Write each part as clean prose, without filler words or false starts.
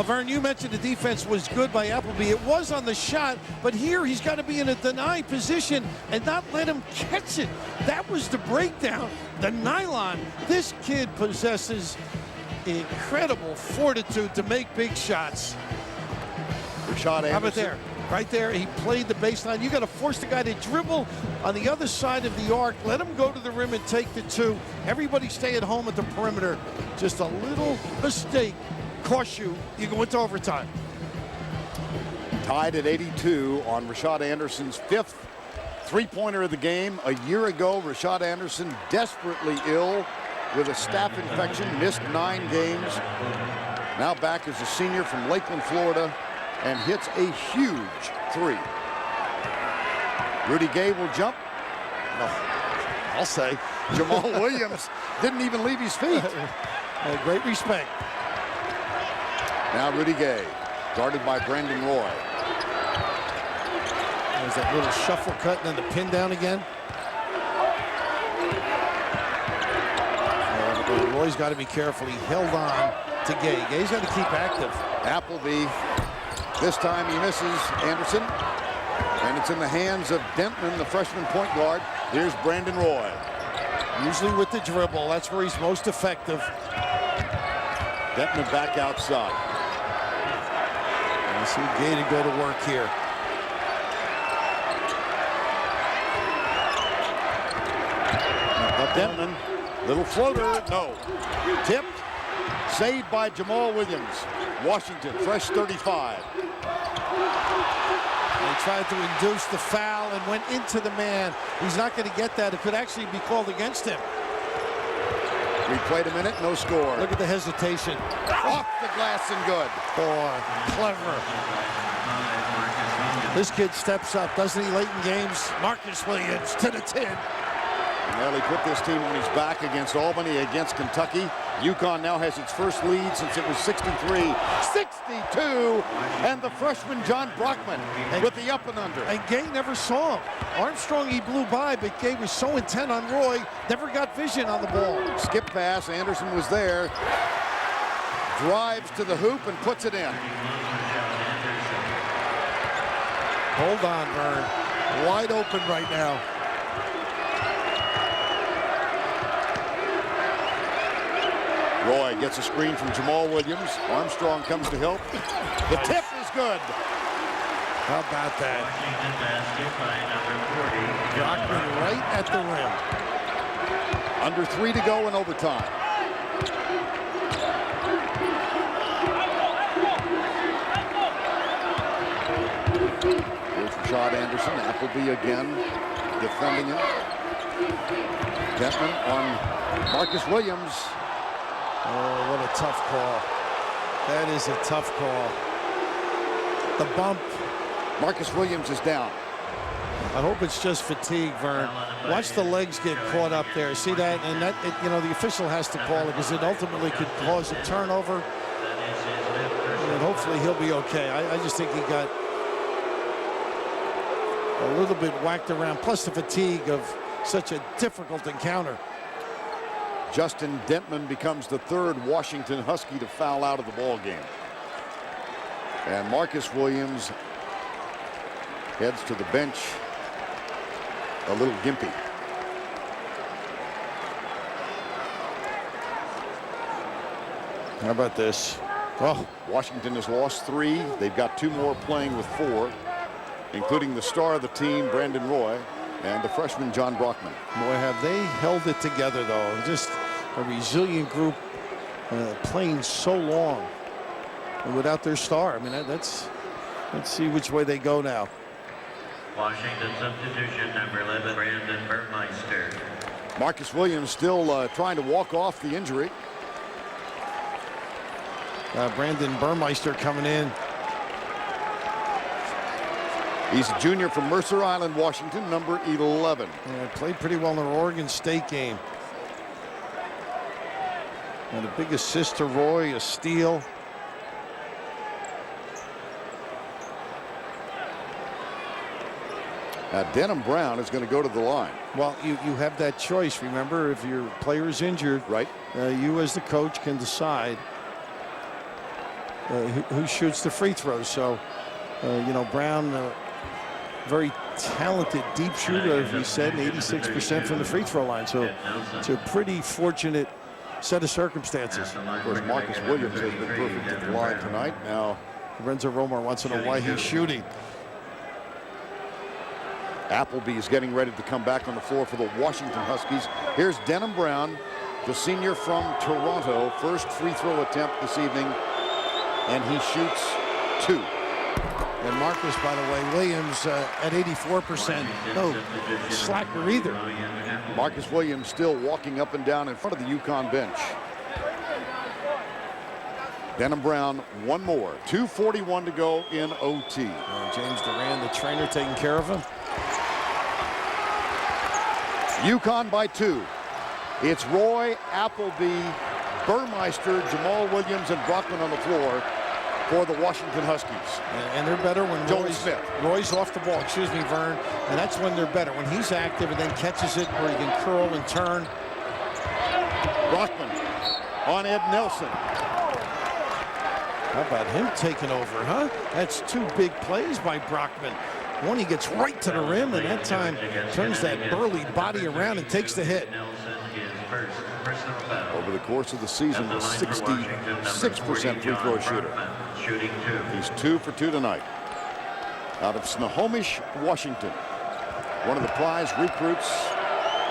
Well, Vern, you mentioned the defense was good by Appleby. It was on the shot, but here he's got to be in a denied position and not let him catch it. That was the breakdown. The nylon. This kid possesses incredible fortitude to make big shots. Rashad Anderson. How about there? Right there, he played the baseline. You got to force the guy to dribble on the other side of the arc. Let him go to the rim and take the two. Everybody stay at home at the perimeter. Just a little mistake cost you. You go into overtime. Tied at 82 on Rashad Anderson's 5th three-pointer of the game. A year ago, Rashad Anderson desperately ill with a staph infection, missed 9 games. Now back as a senior from Lakeland, Florida, and hits a huge 3. Rudy Gay will jump. No, I'll say Jamal Williams didn't even leave his feet. Great respect. Now Rudy Gay, guarded by Brandon Roy. There's that little shuffle cut and then the pin down again. Roy's got to be careful. He held on to Gay. Gay's got to keep active. Appleby, this time he misses Anderson. And it's in the hands of Dentman, the freshman point guard. Here's Brandon Roy. Usually with the dribble, that's where he's most effective. Dentman back outside. I see Gay to go to work here. Dentman, little floater, no. Tipped, saved by Jamal Williams. Washington, fresh 35. They tried to induce the foul and went into the man. He's not going to get that. It could actually be called against him. We played a minute, no score. Look at the hesitation. Off the glass and good. Boy, clever. This kid steps up, doesn't he, late in games? Marcus Williams to the 10. Well, he put this team on his back against Albany, against Kentucky. UConn now has its first lead since it was 63-62. And the freshman John Brockman with the up and under. And Gay never saw him. Armstrong, he blew by, but Gay was so intent on Roy, never got vision on the ball. Skip pass, Anderson was there. Drives to the hoop and puts it in. Hold on, Vern. Wide open right now. Roy gets a screen from Jamal Williams. Armstrong comes to help. The tip is good. How about that? Brockman right at the rim. Under 3 to go in overtime. Here's Rashad Anderson. Appleby again defending him. Dentman on Marcus Williams. Oh, what a tough call. That is a tough call. The bump. Marcus Williams is down. I hope it's just fatigue, Vern. Watch the legs get caught up there. See that? And that, you know, the official has to call it because it ultimately could cause a turnover. And hopefully he'll be okay. I just think he got a little bit whacked around, plus the fatigue of such a difficult encounter. Justin Dentman becomes the 3rd Washington Husky to foul out of the ball game. And Marcus Williams heads to the bench a little gimpy. How about this? Oh, Washington has lost 3. They've got 2 more playing with 4, including the star of the team, Brandon Roy, and the freshman, John Brockman. Boy, have they held it together, though. Just a resilient group playing so long without their star. I mean, let's see which way they go now. Washington substitution, number 11, Brandon Burmeister. Marcus Williams still trying to walk off the injury. Brandon Burmeister coming in. He's a junior from Mercer Island, Washington, number 11. Yeah, played pretty well in the Oregon State game. And a big assist to Roy, a steal. Denham Brown is going to go to the line. Well, you have that choice. Remember, if your player is injured, right? You as the coach can decide. who shoots the free throws. So, you know, Brown, very talented deep shooter, as we said, 86% from the free throw line. So it's a pretty fortunate set of circumstances. Of course, Marcus Williams has been perfect at the line tonight. Now, Lorenzo Romar wants to know why he's shooting. Appleby is getting ready to come back on the floor for the Washington Huskies. Here's Denham Brown, the senior from Toronto. First free throw attempt this evening, and he shoots 2. And Marcus, by the way, Williams at 84%. No slacker either. Marcus Williams still walking up and down in front of the UConn bench. Denham Brown, one more. 2:41 to go in OT. James Duran, the trainer, taking care of him. UConn by 2. It's Roy, Appleby, Burmeister, Jamal Williams, and Brockman on the floor for the Washington Huskies. And they're better when Smith. Roy's off the ball, excuse me, Vern. And that's when they're better, when he's active and then catches it where he can curl and turn. Brockman on Ed Nelson. How about him taking over, huh? That's 2 big plays by Brockman. One, he gets right to the rim, and that time turns that burly body around and takes the hit. Over the course of the season, a 66% free throw shooter. He's 2 for 2 tonight. Out of Snohomish, Washington. One of the prize recruits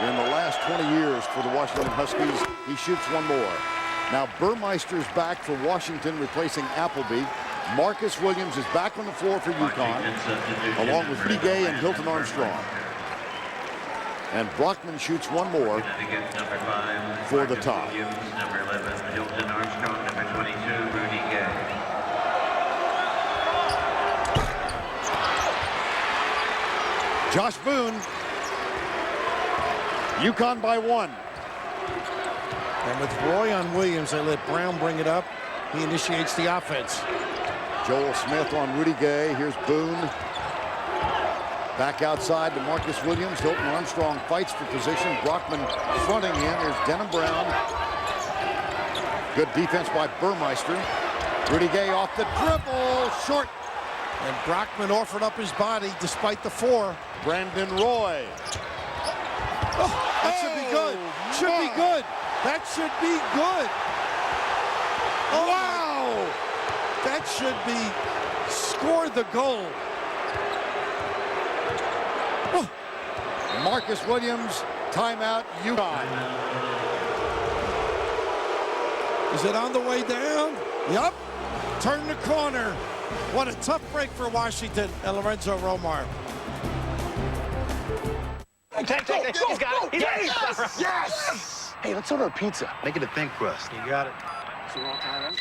in the last 20 years for the Washington Huskies. He shoots one more. Now Burmeister's back for Washington, replacing Appleby. Marcus Williams is back on the floor for UConn, along with Lee Gay and Hilton Armstrong. And Brockman shoots one more for the tie. Number 11, Hilton Armstrong. Number 22, Rudy Gay. Josh Boone. UConn by 1. And with Roy on Williams, they let Brown bring it up. He initiates the offense. Joel Smith on Rudy Gay. Here's Boone. Back outside to Marcus Williams. Hilton Armstrong fights for position. Brockman fronting him. Here's Denham Brown. Good defense by Burmeister. Rudy Gay off the dribble. Short. And Brockman offered up his body despite the 4. Brandon Roy. Oh, that should be good. Should be good. That should be good. Oh, wow. That should be scored the goal. Oh. Marcus Williams, timeout, UConn. Is it on the way down? Yup. Turn the corner. What a tough break for Washington and Lorenzo Romar. He's got it. Yes! Yes! Hey, let's order a pizza. Make it a thin crust. You got it. It's the wrong time.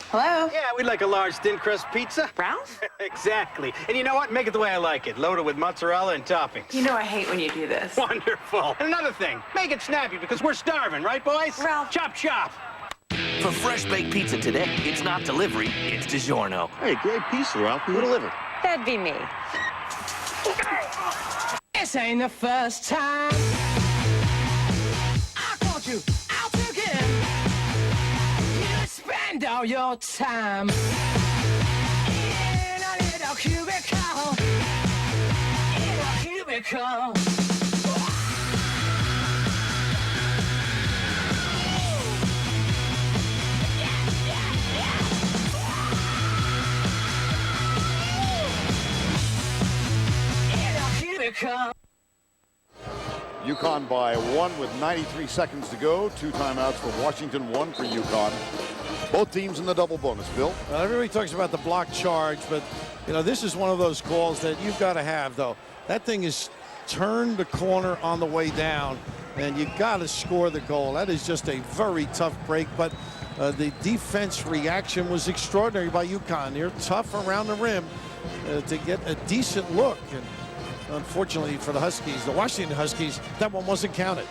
Hello? Yeah, we'd like a large thin crust pizza. Ralph? Exactly. And you know what? Make it the way I like it. Loaded with mozzarella and toppings. You know I hate when you do this. Wonderful. And another thing, make it snappy because we're starving, right, boys? Ralph. Chop, chop. For fresh baked pizza today, it's not delivery, it's DiGiorno. Hey, great pizza, Ralph. Who delivered? That'd be me. This ain't the first time I caught you out again. You spend all your time in a little cubicle. In a cubicle. UConn by 1 with 93 seconds to go. 2 timeouts for Washington, 1 for UConn. Both teams in the double bonus, Bill. Everybody talks about the block charge, but, you know, this is one of those calls that you've got to have, though. That thing is turned the corner on the way down, and you got to score the goal. That is just a very tough break, but the defense reaction was extraordinary by UConn. They're tough around the rim to get a decent look. And unfortunately for the Huskies, the Washington Huskies, that one wasn't counted.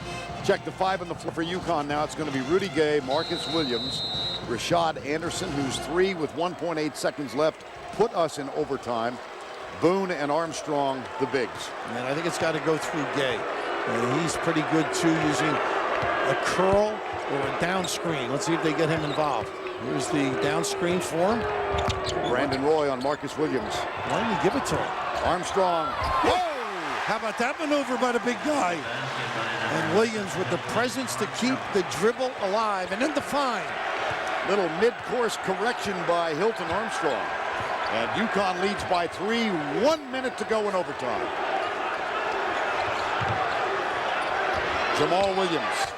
Check the 5 on the floor for UConn now. It's going to be Rudy Gay, Marcus Williams, Rashad Anderson, who's 3 with 1.8 seconds left, put us in overtime. Boone and Armstrong, the bigs. And I think it's got to go through Gay. And he's pretty good, too, using a curl or a down screen. Let's see if they get him involved. Here's the down screen for him. Brandon Roy on Marcus Williams. Why didn't he give it to him? Armstrong. Whoa! How about that maneuver by the big guy? And Williams with the presence to keep the dribble alive. And then the fine. Little mid-course correction by Hilton Armstrong. And UConn leads by 3. 1 minute to go in overtime. Jamal Williams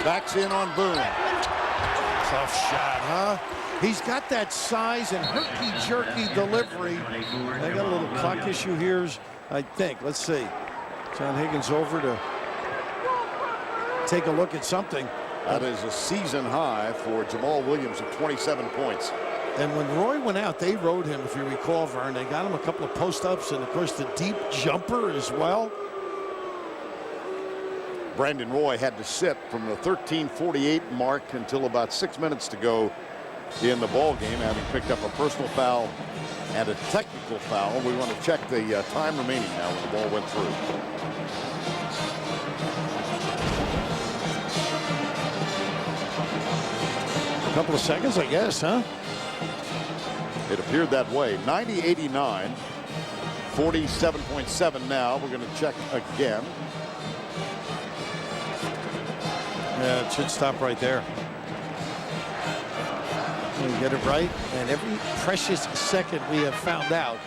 backs in on Boone. Tough shot, huh? He's got that size and herky-jerky delivery. They got a little clock issue here, I think. Let's see. John Higgins over to take a look at something. That is a season high for Jamal Williams of 27 points. And when Roy went out, they rode him, if you recall, Vern. They got him a couple of post-ups and, of course, the deep jumper as well. Brandon Roy had to sit from the 13:48 mark until about 6 minutes to go in the ball game, having picked up a personal foul and a technical foul. We want to check the time remaining now when the ball went through. A couple of seconds, I guess, huh? It appeared that way. 90-89, 47.7 now. We're going to check again. Yeah, it should stop right there. You get it right, and every precious second we have found out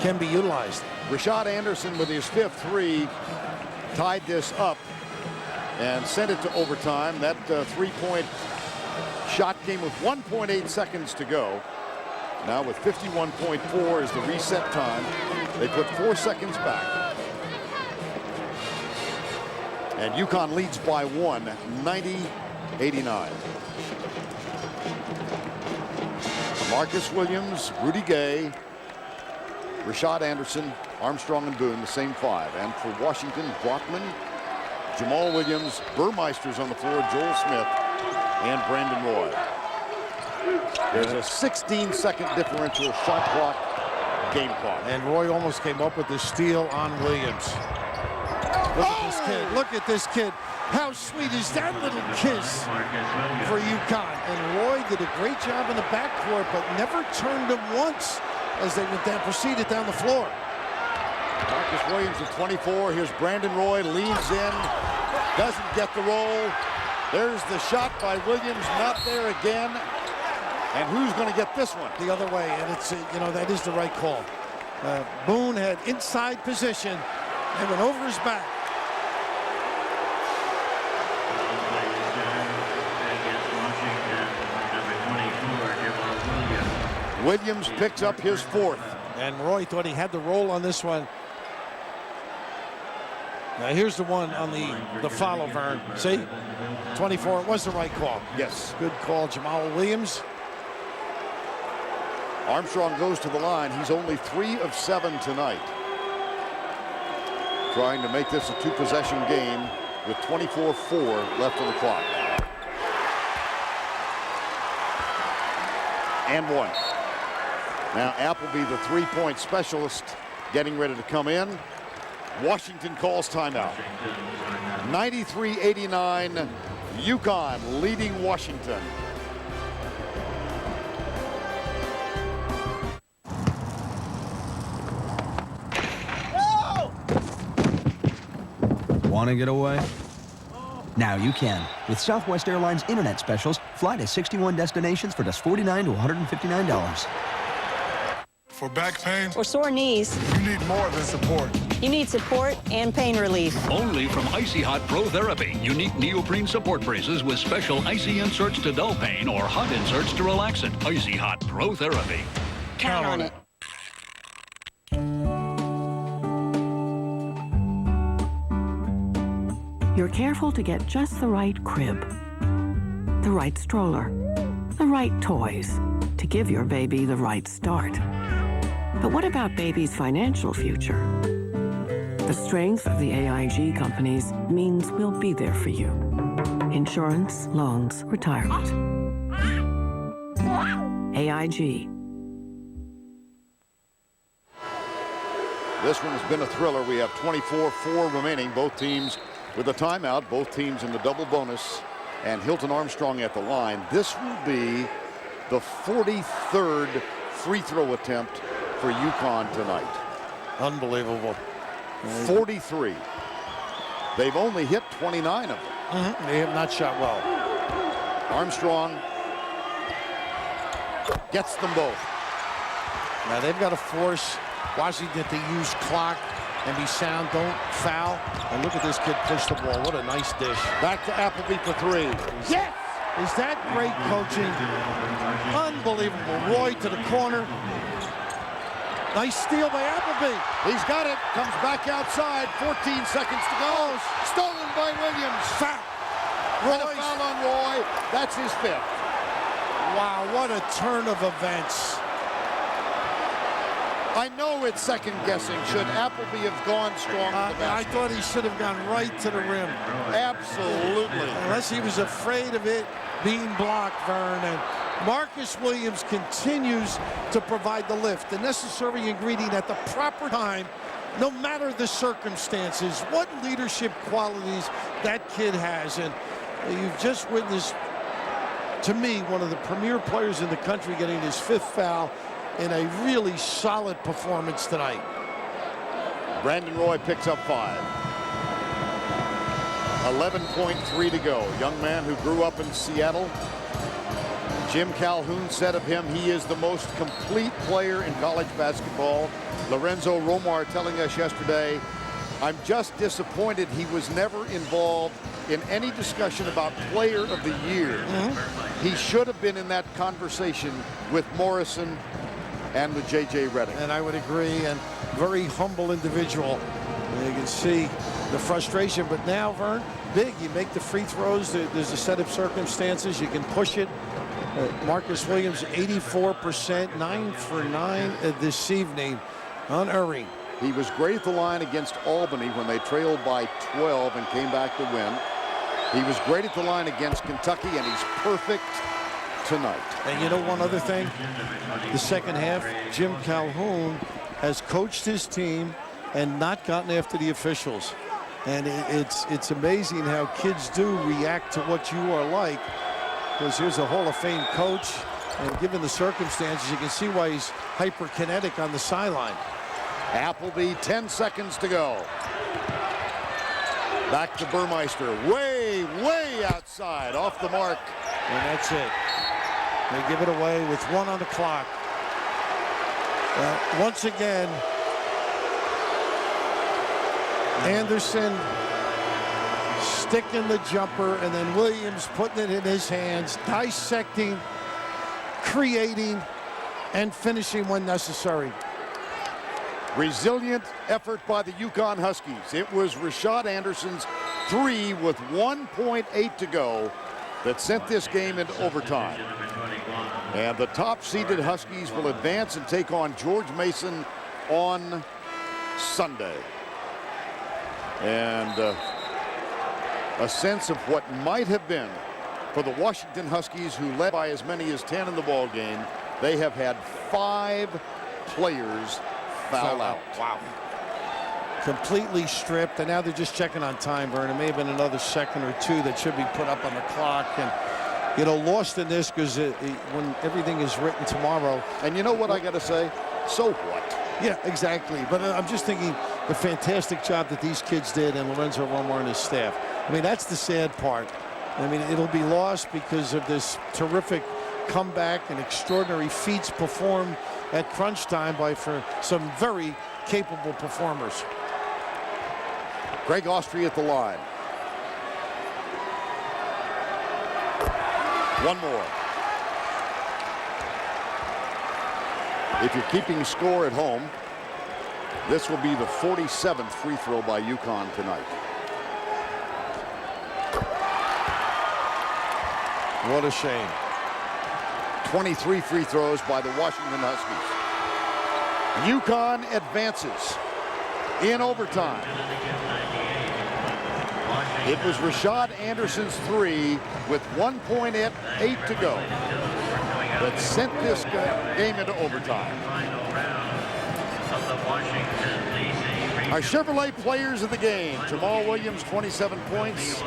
can be utilized. Rashad Anderson with his 5th three tied this up and sent it to overtime. That three-point shot came with 1.8 seconds to go. Now with 51.4 is the reset time. They put 4 seconds back. And UConn leads by 1, 90-89. Marcus Williams, Rudy Gay, Rashad Anderson, Armstrong and Boone, the same 5. And for Washington, Brockman, Jamal Williams, Burmeister's on the floor, Joel Smith, and Brandon Roy. There's a 16-second differential shot clock, game clock. And Roy almost came up with the steal on Williams. Look at this kid. Look at this kid. How sweet is that little kiss for UConn? And Roy did a great job in the backcourt, but never turned him once as they went down, proceeded down the floor. Marcus Williams at 24. Here's Brandon Roy, leans in, doesn't get the roll. There's the shot by Williams, not there again. And who's going to get this one? The other way, and it's, you know, that is the right call. Boone had inside position and went over his back. Williams picks up his 4th. And Roy thought he had the roll on this one. Now here's the one on the follow, Vern. See? 24, it was the right call. Yes. Good call, Jamal Williams. Armstrong goes to the line. He's only 3 of 7 tonight. Trying to make this a 2-possession game with 24-4 left on the clock. And 1. Now Appleby, the 3-point specialist, getting ready to come in. Washington calls timeout. 93-89, UConn leading Washington. Want to get away? Now you can. With Southwest Airlines Internet Specials, fly to 61 destinations for just $49 to $159. For back pain or sore knees, you need more than support. You need support and pain relief. Only from Icy Hot Pro Therapy. Unique neoprene support braces with special icy inserts to dull pain or hot inserts to relax it. Icy Hot Pro Therapy. Count on it. You're careful to get just the right crib, the right stroller, the right toys to give your baby the right start. But what about baby's financial future? The strength of the AIG companies means we'll be there for you. Insurance, loans, retirement. AIG. This one has been a thriller. We have 24-4 remaining. Both teams with a timeout. Both teams in the double bonus. and Hilton Armstrong at the line. This will be the 43rd free throw attempt for UConn tonight. Unbelievable. 43. They've only hit 29 of them. They have not shot well. Armstrong gets them both. Now they've got to force Washington to use clock and be sound, don't foul. And look at this kid push the ball. What a nice dish. Back to Appleby for three. Yes! Is that great coaching? Unbelievable. Roy to the corner. Nice steal by Appleby. He's got it. Comes back outside. 14 seconds to go. Stolen by Williams. Foul. And a foul on Roy. That's his fifth. Wow, what a turn of events. I know it's second guessing. Should Appleby have gone strong to the basket? I thought he should have gone right to the rim. Absolutely. Unless he was afraid of it being blocked, Vern. And Marcus Williams continues to provide the lift, the necessary ingredient at the proper time, no matter the circumstances. What leadership qualities that kid has. And you've just witnessed, to me, one of the premier players in the country getting his fifth foul in a really solid performance tonight. Brandon Roy picks up 5. 11.3 to go. Young man who grew up in Seattle. Jim Calhoun said of him, he is the most complete player in college basketball. Lorenzo Romar telling us yesterday, I'm just disappointed he was never involved in any discussion about player of the year. He should have been in that conversation with Morrison and with J.J. Redick. And I would agree, and very humble individual. And you can see the frustration, but now, Vern, big. You make the free throws. There's a set of circumstances. You can push it. Marcus Williams, 84%, 9 for 9 this evening, unerring. He was great at the line against Albany when they trailed by 12 and came back to win. He was great at the line against Kentucky, and he's perfect tonight. And you know one other thing? The second half, Jim Calhoun has coached his team and not gotten after the officials. And it's amazing how kids do react to what you are like. Because here's a Hall of Fame coach, and given the circumstances, you can see why he's hyperkinetic on the sideline. Appleby, 10 seconds to go. Back to Burmeister, way outside, off the mark. And that's it. They give it away with 1 on the clock. Once again, Anderson sticking the jumper, and then Williams putting it in his hands, dissecting, creating, and finishing when necessary. Resilient effort by the UConn Huskies. It was Rashad Anderson's 3 with 1.8 to go that sent this game into overtime. And the top-seeded Huskies will advance and take on George Mason on Sunday. And a sense of what might have been for the Washington Huskies, who led by as many as 10 in the ball game. They have had 5 players foul out. Wow. Completely stripped, and now they're just checking on time, Vern. It may have been another second or 2 that should be put up on the clock. And, you know, lost in this because when everything is written tomorrow. And you know what I got to say? So what? Yeah, exactly. But I'm just thinking the fantastic job that these kids did, and Lorenzo Romar and his staff. I mean, that's the sad part. I mean, it'll be lost because of this terrific comeback and extraordinary feats performed at crunch time by some very capable performers. Greg Austria at the line. One more. If you're keeping score at home, this will be the 47th free throw by UConn tonight. What a shame. 23 free throws by the Washington Huskies. UConn advances in overtime. It was Rashad Anderson's 3 with 1.8 to go that sent this game into overtime. Our Chevrolet players of the game: Jamal Williams, 27 points.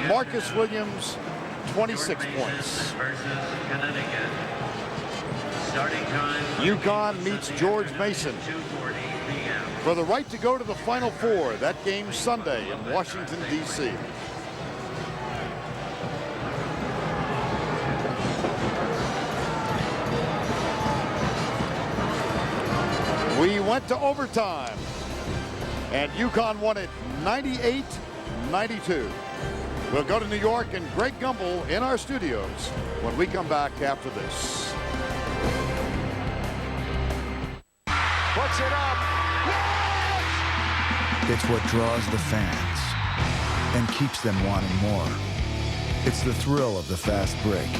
Marcus Williams, 26 points. Versus Connecticut. Starting time. UConn meets George Mason 2:40 p.m. for the right to go to the Final Four. That game Sunday in Washington, D.C. We went to overtime, and UConn won it 98-92. We'll go to New York and Greg Gumbel in our studios when we come back after this. Puts it up. It's what draws the fans and keeps them wanting more. It's the thrill of the fast break,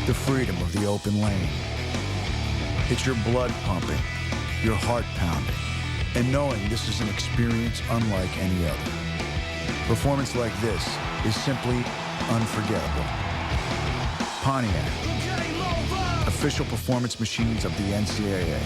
the freedom of the open lane. It's your blood pumping, your heart pounding, and knowing this is an experience unlike any other. Performance like this is simply unforgettable. Pontiac, official performance machines of the NCAA.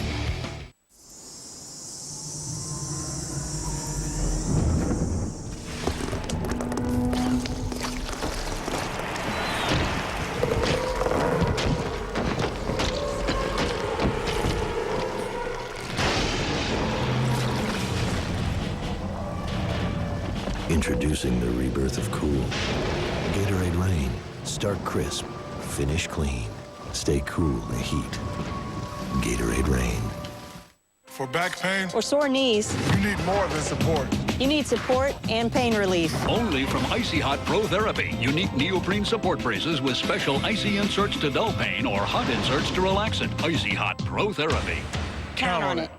Introducing the rebirth of cool. Gatorade Rain. Start crisp, finish clean. Stay cool in the heat. Gatorade Rain. For back pain, For sore knees, you need more than support. you need support and pain relief. Only from Icy Hot Pro Therapy. Unique neoprene support braces with special icy inserts to dull pain or hot inserts to relax it. Icy Hot Pro Therapy. Count on it.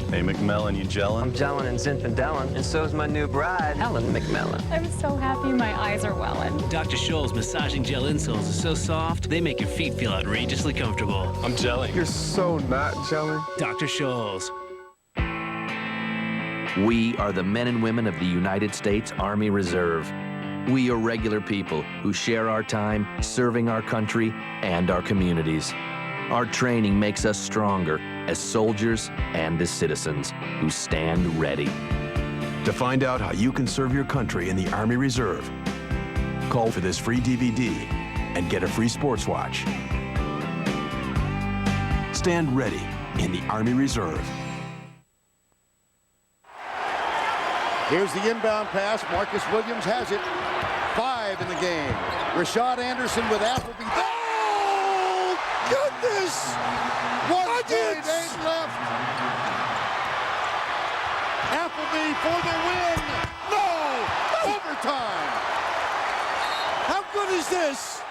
Hey, McMillan, you gelling? I'm gelling and zinfandellin, and so's my new bride, Helen McMillan. I'm so happy my eyes are welling. Dr. Scholl's massaging gel insoles are so soft, they make your feet feel outrageously comfortable. I'm gelling. You're so not gelling. Dr. Scholl's. We are the men and women of the United States Army Reserve. We are regular people who share our time serving our country and our communities. Our training makes us stronger as soldiers and as citizens who stand ready. To find out how you can serve your country in the Army Reserve, call for this free DVD and get a free sports watch. Stand ready in the Army Reserve. Here's the inbound pass. Marcus Williams has it. 5 in the game. Rashad Anderson with Appleby. Oh, goodness! 1:8 left. Appleby for the win. No! Overtime. How good is this?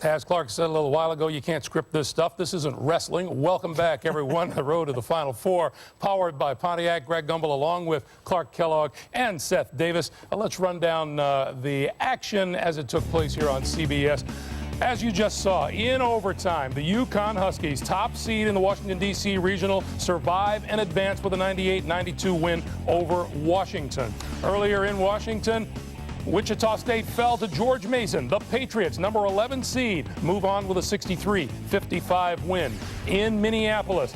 As Clark said a little while ago, you can't script this stuff. This isn't wrestling. Welcome back, everyone. The road to the Final Four, powered by Pontiac. Greg Gumbel, along with Clark Kellogg and Seth Davis. Let's run down the action as it took place here on CBS. As you just saw, in overtime, the UConn Huskies, top seed in the Washington, D.C. regional, survive and advance with a 98-92 win over Washington. Earlier in Washington, Wichita State fell to George Mason. The Patriots, number 11 seed, move on with a 63-55 win. In Minneapolis,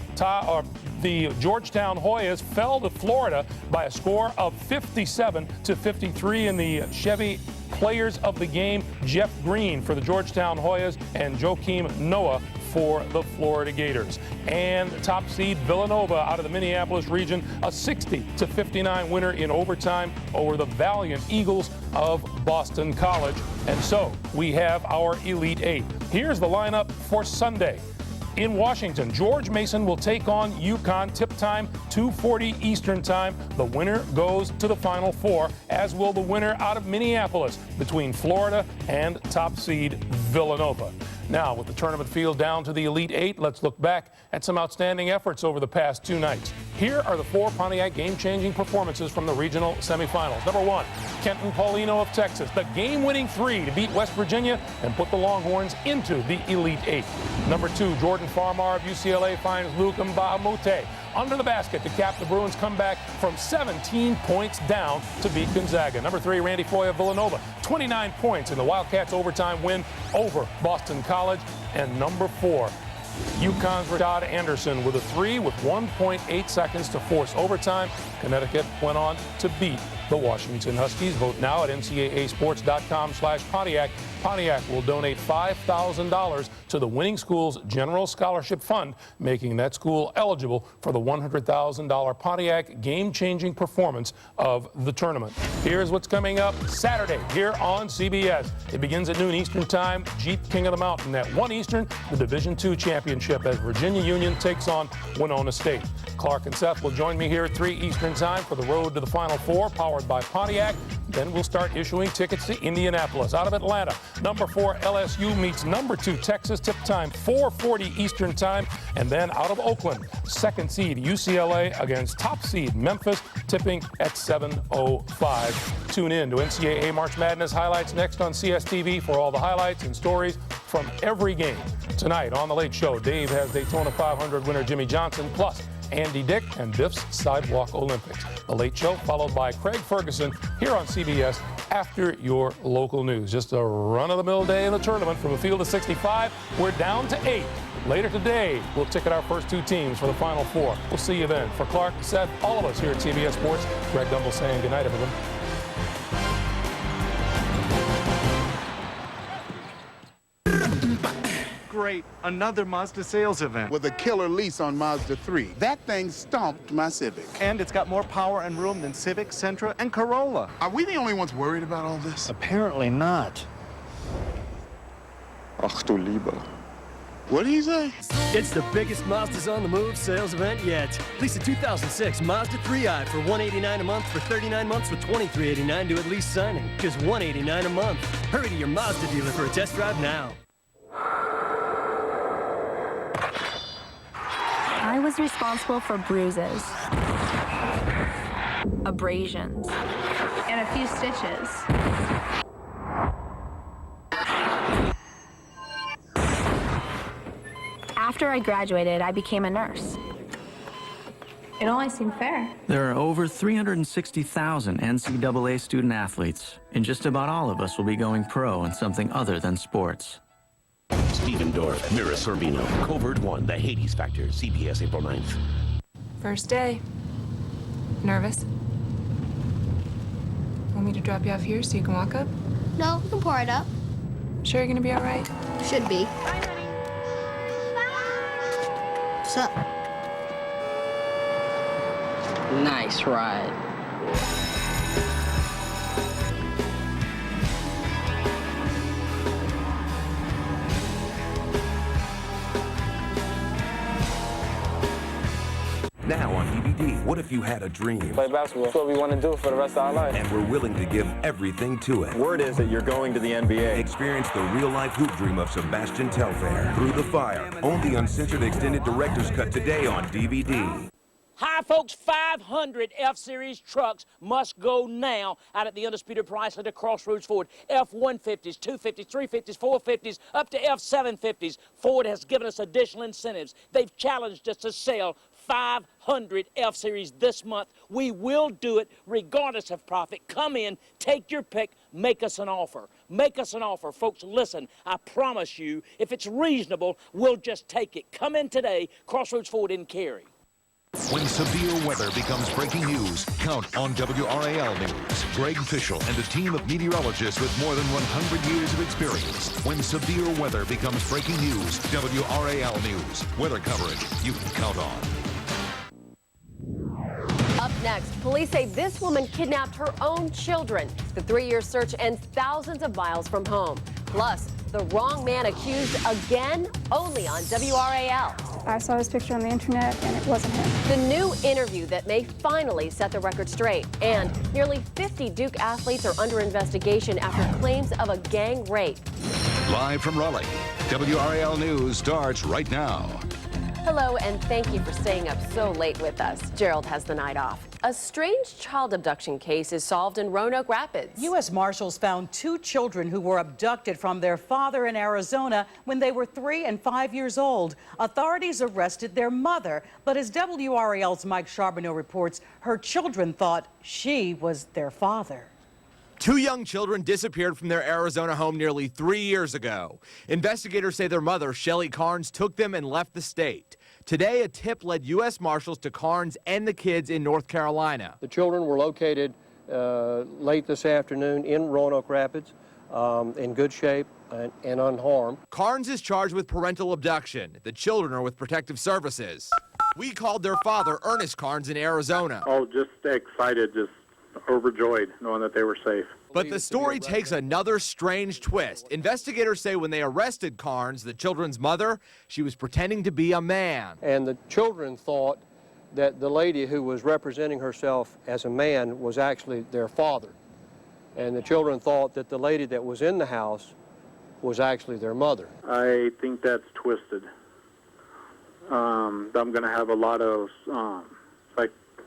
the Georgetown Hoyas fell to Florida by a score of 57-53 in the Chevy Players of the Game. Jeff Green for the Georgetown Hoyas and Joakim Noah for the Florida Gators. And top seed Villanova out of the Minneapolis region, a 60-59 winner in overtime over the valiant Eagles of Boston College. And so we have our Elite Eight. Here's the lineup for Sunday. In Washington, George Mason will take on UConn. Tip time, 2:40 Eastern time. The winner goes to the Final Four, as will the winner out of Minneapolis between Florida and top seed Villanova. Now, with the tournament field down to the Elite Eight, let's look back at some outstanding efforts over the past 2 nights. Here are the 4 Pontiac game-changing performances from the regional semifinals. Number 1, Kenton Paulino of Texas, the game-winning 3 to beat West Virginia and put the Longhorns into the Elite Eight. Number 2, Jordan Farmar of UCLA finds Luke Mbamute under the basket to cap the Bruins' comeback from 17 points down to beat Gonzaga. Number 3, Randy Foy of Villanova, 29 points in the Wildcats' overtime win over Boston College. And number 4, UConn's Rashad Anderson with a three with 1.8 seconds to force overtime. Connecticut went on to beat the Washington Huskies. Vote now at ncaasports.com/Pontiac. Pontiac will donate $5,000 to the winning school's General Scholarship Fund, making that school eligible for the $100,000 Pontiac game-changing performance of the tournament. Here's what's coming up Saturday here on CBS. It begins at noon Eastern Time. Jeep King of the Mountain at 1 Eastern, the Division II championship as Virginia Union takes on Winona State. Clark and Seth will join me here at 3 Eastern Time for the road to the Final Four, powered by Pontiac. Then we'll start issuing tickets to Indianapolis. Out of Atlanta, number 4 LSU meets number 2 Texas. Tip time 4:40 Eastern Time. And then out of Oakland, 2nd seed UCLA against top seed Memphis, tipping at 7:05. Tune in to NCAA March Madness highlights next on CSTV for all the highlights and stories from every game. Tonight on The Late Show, Dave has Daytona 500 winner Jimmy Johnson, plus Andy Dick and Biff's Sidewalk Olympics. The Late Show followed by Craig Ferguson here on CBS after your local news. Just a run-of-the-mill day in the tournament from a field of 65. We're down to 8. Later today, we'll ticket our first 2 teams for the Final Four. We'll see you then. For Clark, Seth, all of us here at CBS Sports, Greg Gumbel saying goodnight, everyone. Great, another Mazda sales event. With a killer lease on Mazda 3. That thing stomped my Civic. And it's got more power and room than Civic, Sentra, and Corolla. Are we the only ones worried about all this? Apparently not. Ach du Liebe. What did he say? It's the biggest Mazda's on the Move sales event yet. Lease a 2006 Mazda 3i for $189 a month for 39 months with $23.89 to at lease signing. Just $189 a month. Hurry to your Mazda dealer for a test drive now. I was responsible for bruises, abrasions, and a few stitches. After I graduated, I became a nurse. It only seemed fair. There are over 360,000 NCAA student athletes, and just about all of us will be going pro in something other than sports. Steven Dorff, Mira Sorvino, Covert 1, The Hades Factor, CBS April 9th. First day. Nervous? Want me to drop you off here so you can walk up? No, we can pour it up. Sure you're gonna be all right? Should be. What's up? Nice ride. Now on DVD, what if you had a dream? Play basketball. That's what we want to do for the rest of our life. And we're willing to give everything to it. Word is that you're going to the NBA. Experience the real-life hoop dream of Sebastian Telfair. Through the Fire. Own the uncensored extended director's cut today on DVD. Hi, folks. 500 F-Series trucks must go now out at the Undisputed Price at Crossroads Ford. F-150s, 250s, 350s, 450s, up to F-750s. Ford has given us additional incentives. They've challenged us to sell 500 F-Series this month. We will do it regardless of profit. Come in, take your pick, make us an offer. Make us an offer. Folks, listen, I promise you, if it's reasonable, we'll just take it. Come in today, Crossroads Ford in Cary. When severe weather becomes breaking news, count on WRAL News. Greg Fischel and a team of meteorologists with more than 100 years of experience. When severe weather becomes breaking news, WRAL News. Weather coverage you can count on. Up next, police say this woman kidnapped her own children. The 3-year search ends thousands of miles from home. Plus, the wrong man accused again, only on WRAL. I saw his picture on the internet, and it wasn't him. The new interview that may finally set the record straight. And nearly 50 Duke athletes are under investigation after claims of a gang rape. Live from Raleigh, WRAL News starts right now. Hello, and thank you for staying up so late with us. Gerald has the night off. A strange child abduction case is solved in Roanoke Rapids. U.S. Marshals found 2 children who were abducted from their father in Arizona when they were 3 and 5 years old. Authorities arrested their mother, but as WRAL's Mike Charbonneau reports, her children thought she was their father. Two young children disappeared from their Arizona home nearly 3 years ago. Investigators say their mother, Shelly Carnes, took them and left the state. Today, a tip led U.S. Marshals to Carnes and the kids in North Carolina. The children were located late this afternoon in Roanoke Rapids, in good shape and unharmed. Carnes is charged with parental abduction. The children are with Protective Services. We called their father, Ernest Carnes, in Arizona. Oh, just excited, just overjoyed knowing that they were safe. But the story takes another strange twist. Investigators say when they arrested Carnes, the children's mother, she was pretending to be a man. And the children thought that the lady who was representing herself as a man was actually their father. And the children thought that the lady that was in the house was actually their mother. I think that's twisted. I'm going to have a lot of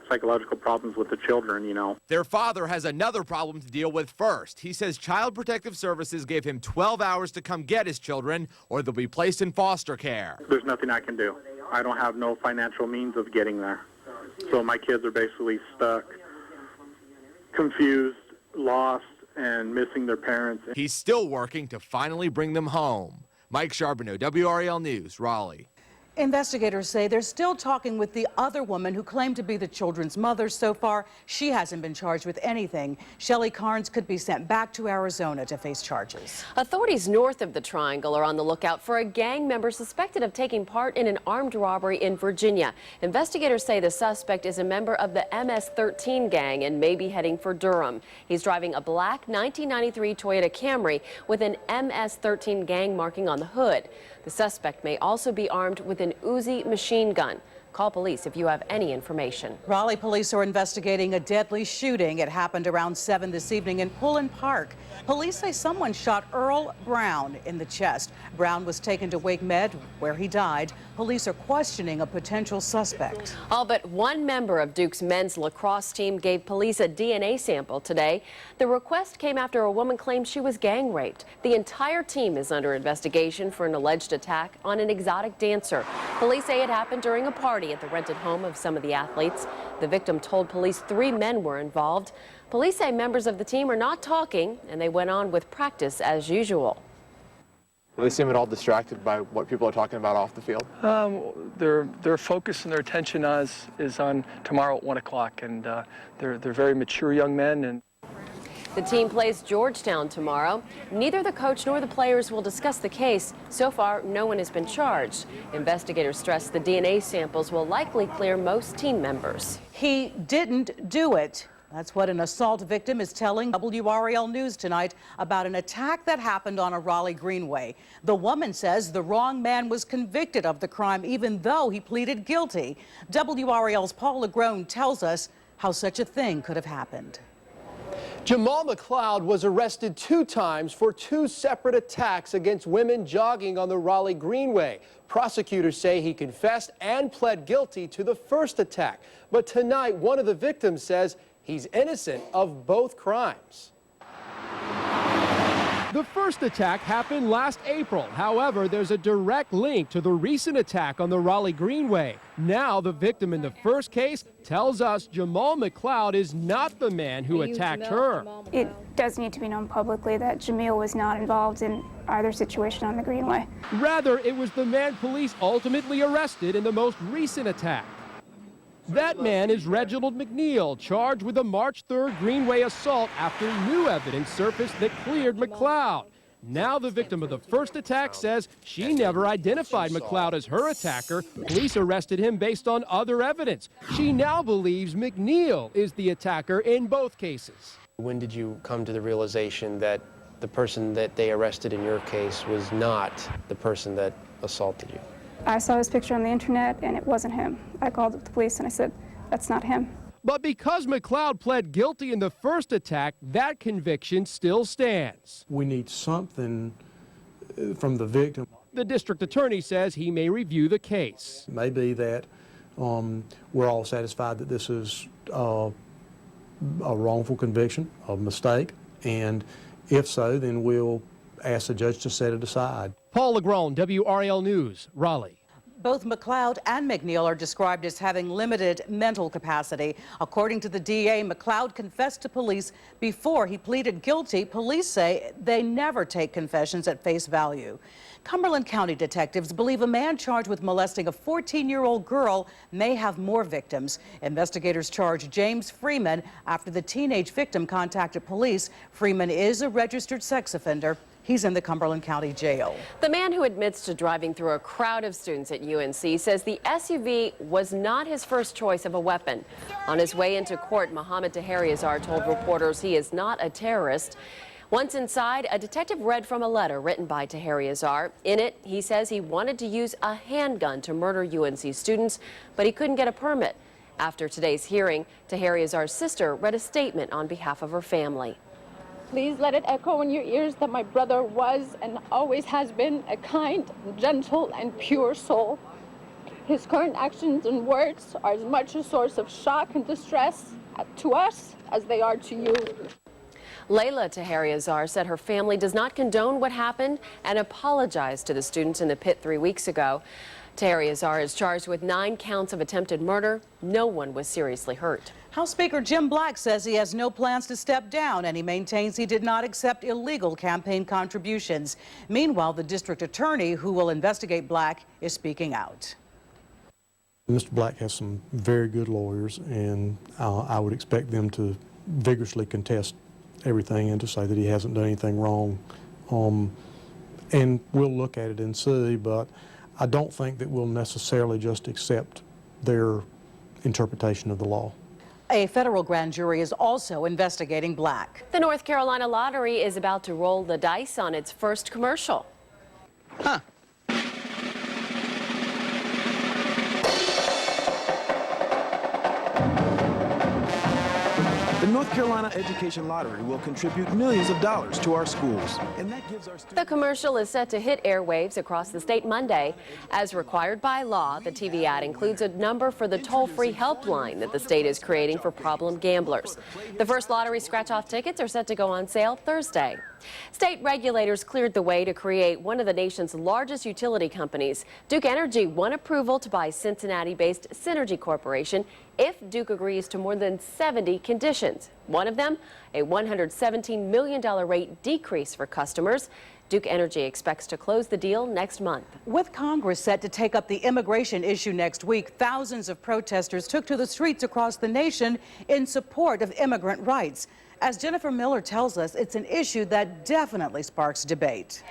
psychological problems with the children, you know. Their father has another problem to deal with first. He says Child Protective Services gave him 12 hours to come get his children, or they'll be placed in foster care. There's nothing I can do. I don't have no financial means of getting there. So my kids are basically stuck, confused, lost, and missing their parents. He's still working to finally bring them home. Mike Charbonneau, WRAL News, Raleigh. Investigators say they're still talking with the other woman who claimed to be the children's mother. So far, she hasn't been charged with anything. Shelly Carnes could be sent back to Arizona to face charges. Authorities north of the Triangle are on the lookout for a gang member suspected of taking part in an armed robbery in Virginia. Investigators say the suspect is a member of the MS-13 gang and may be heading for Durham. He's driving a black 1993 Toyota Camry with an MS-13 gang marking on the hood. The suspect may also be armed with an Uzi machine gun. Call police if you have any information. Raleigh police are investigating a deadly shooting. It happened around 7 this evening in Pullen Park. Police say someone shot Earl Brown in the chest. Brown was taken to Wake Med, where he died. Police are questioning a potential suspect. All but one member of Duke's men's lacrosse team gave police a DNA sample today. The request came after a woman claimed she was gang raped. The entire team is under investigation for an alleged attack on an exotic dancer. Police say it happened during a party at the rented home of some of the athletes. The victim told police 3 men were involved. Police say members of the team are not talking, and they went on with practice as usual. They seem at all distracted by what people are talking about off the field? Their focus and their attention is on tomorrow at 1 o'clock, and they're very mature young men. And the team plays Georgetown tomorrow. Neither the coach nor the players will discuss the case. So far, no one has been charged. Investigators stress the DNA samples will likely clear most team members. He didn't do it. That's what an assault victim is telling WRAL News tonight about an attack that happened on a Raleigh Greenway. The woman says the wrong man was convicted of the crime even though he pleaded guilty. WRAL's Paul Legrone tells us how such a thing could have happened. Jamal McLeod was arrested 2 times for 2 separate attacks against women jogging on the Raleigh Greenway. Prosecutors say he confessed and pled guilty to the first attack. But tonight, one of the victims says he's innocent of both crimes. The first attack happened last April. However, there's a direct link to the recent attack on the Raleigh Greenway. Now, the victim in the first case tells us Jamal McLeod is not the man who attacked her. It does need to be known publicly that Jamil was not involved in either situation on the Greenway. Rather, it was the man police ultimately arrested in the most recent attack. That man is Reginald McNeil, charged with a March 3rd Greenway assault after new evidence surfaced that cleared McLeod. Now the victim of the first attack says she never identified McLeod as her attacker. Police arrested him based on other evidence. She now believes McNeil is the attacker in both cases. When did you come to the realization that the person that they arrested in your case was not the person that assaulted you? I saw his picture on the internet and it wasn't him. I called up the police and I said, that's not him. But because McLeod pled guilty in the first attack, that conviction still stands. We need something from the victim. The district attorney says he may review the case. It may be that we're all satisfied that this is a wrongful conviction, a mistake, and if so, then we'll ask the judge to set it aside. Paul Legrone, WRAL News, Raleigh. Both McLeod and McNeil are described as having limited mental capacity. According to the DA, McLeod confessed to police before he pleaded guilty. Police say they never take confessions at face value. Cumberland County detectives believe a man charged with molesting a 14-year-old girl may have more victims. Investigators charge James Freeman after the teenage victim contacted police. Freeman is a registered sex offender. He's in the Cumberland County Jail. The man who admits to driving through a crowd of students at UNC says the SUV was not his first choice of a weapon. On his way into court, Mohammed Taheriazar told reporters he is not a terrorist. Once inside, a detective read from a letter written by Taheriazar. In it, he says he wanted to use a handgun to murder UNC students, but he couldn't get a permit. After today's hearing, Taheriazar's sister read a statement on behalf of her family. Please let it echo in your ears that my brother was and always has been a kind, gentle, and pure soul. His current actions and words are as much a source of shock and distress to us as they are to you. Layla Taheriazar said her family does not condone what happened and apologized to the students in the pit 3 weeks ago. Taheriazar is charged with 9 counts of attempted murder. No one was seriously hurt. House Speaker Jim Black says he has no plans to step down, and he maintains he did not accept illegal campaign contributions. Meanwhile, the district attorney who will investigate Black is speaking out. Mr. Black has some very good lawyers, and I would expect them to vigorously contest everything and to say that he hasn't done anything wrong. And we'll look at it and see, but I don't think that we'll necessarily just accept their interpretation of the law. A federal grand jury is also investigating Black. The North Carolina Lottery is about to roll the dice on its first commercial. The North Carolina Education Lottery will contribute millions of dollars to our schools, and that gives our students... The commercial is set to hit airwaves across the state Monday. As required by law, the TV ad includes a number for the toll-free helpline that the state is creating for problem gamblers. The first lottery scratch-off tickets are set to go on sale Thursday. State regulators cleared the way to create one of the nation's largest utility companies. Duke Energy won approval to buy Cincinnati-based Synergy Corporation if Duke agrees to more than 70 conditions. One of them, a $117 million rate decrease for customers. Duke Energy expects to close the deal next month. With Congress set to take up the immigration issue next week, thousands of protesters took to the streets across the nation in support of immigrant rights. As Jennifer Miller tells us, it's an issue that definitely sparks debate.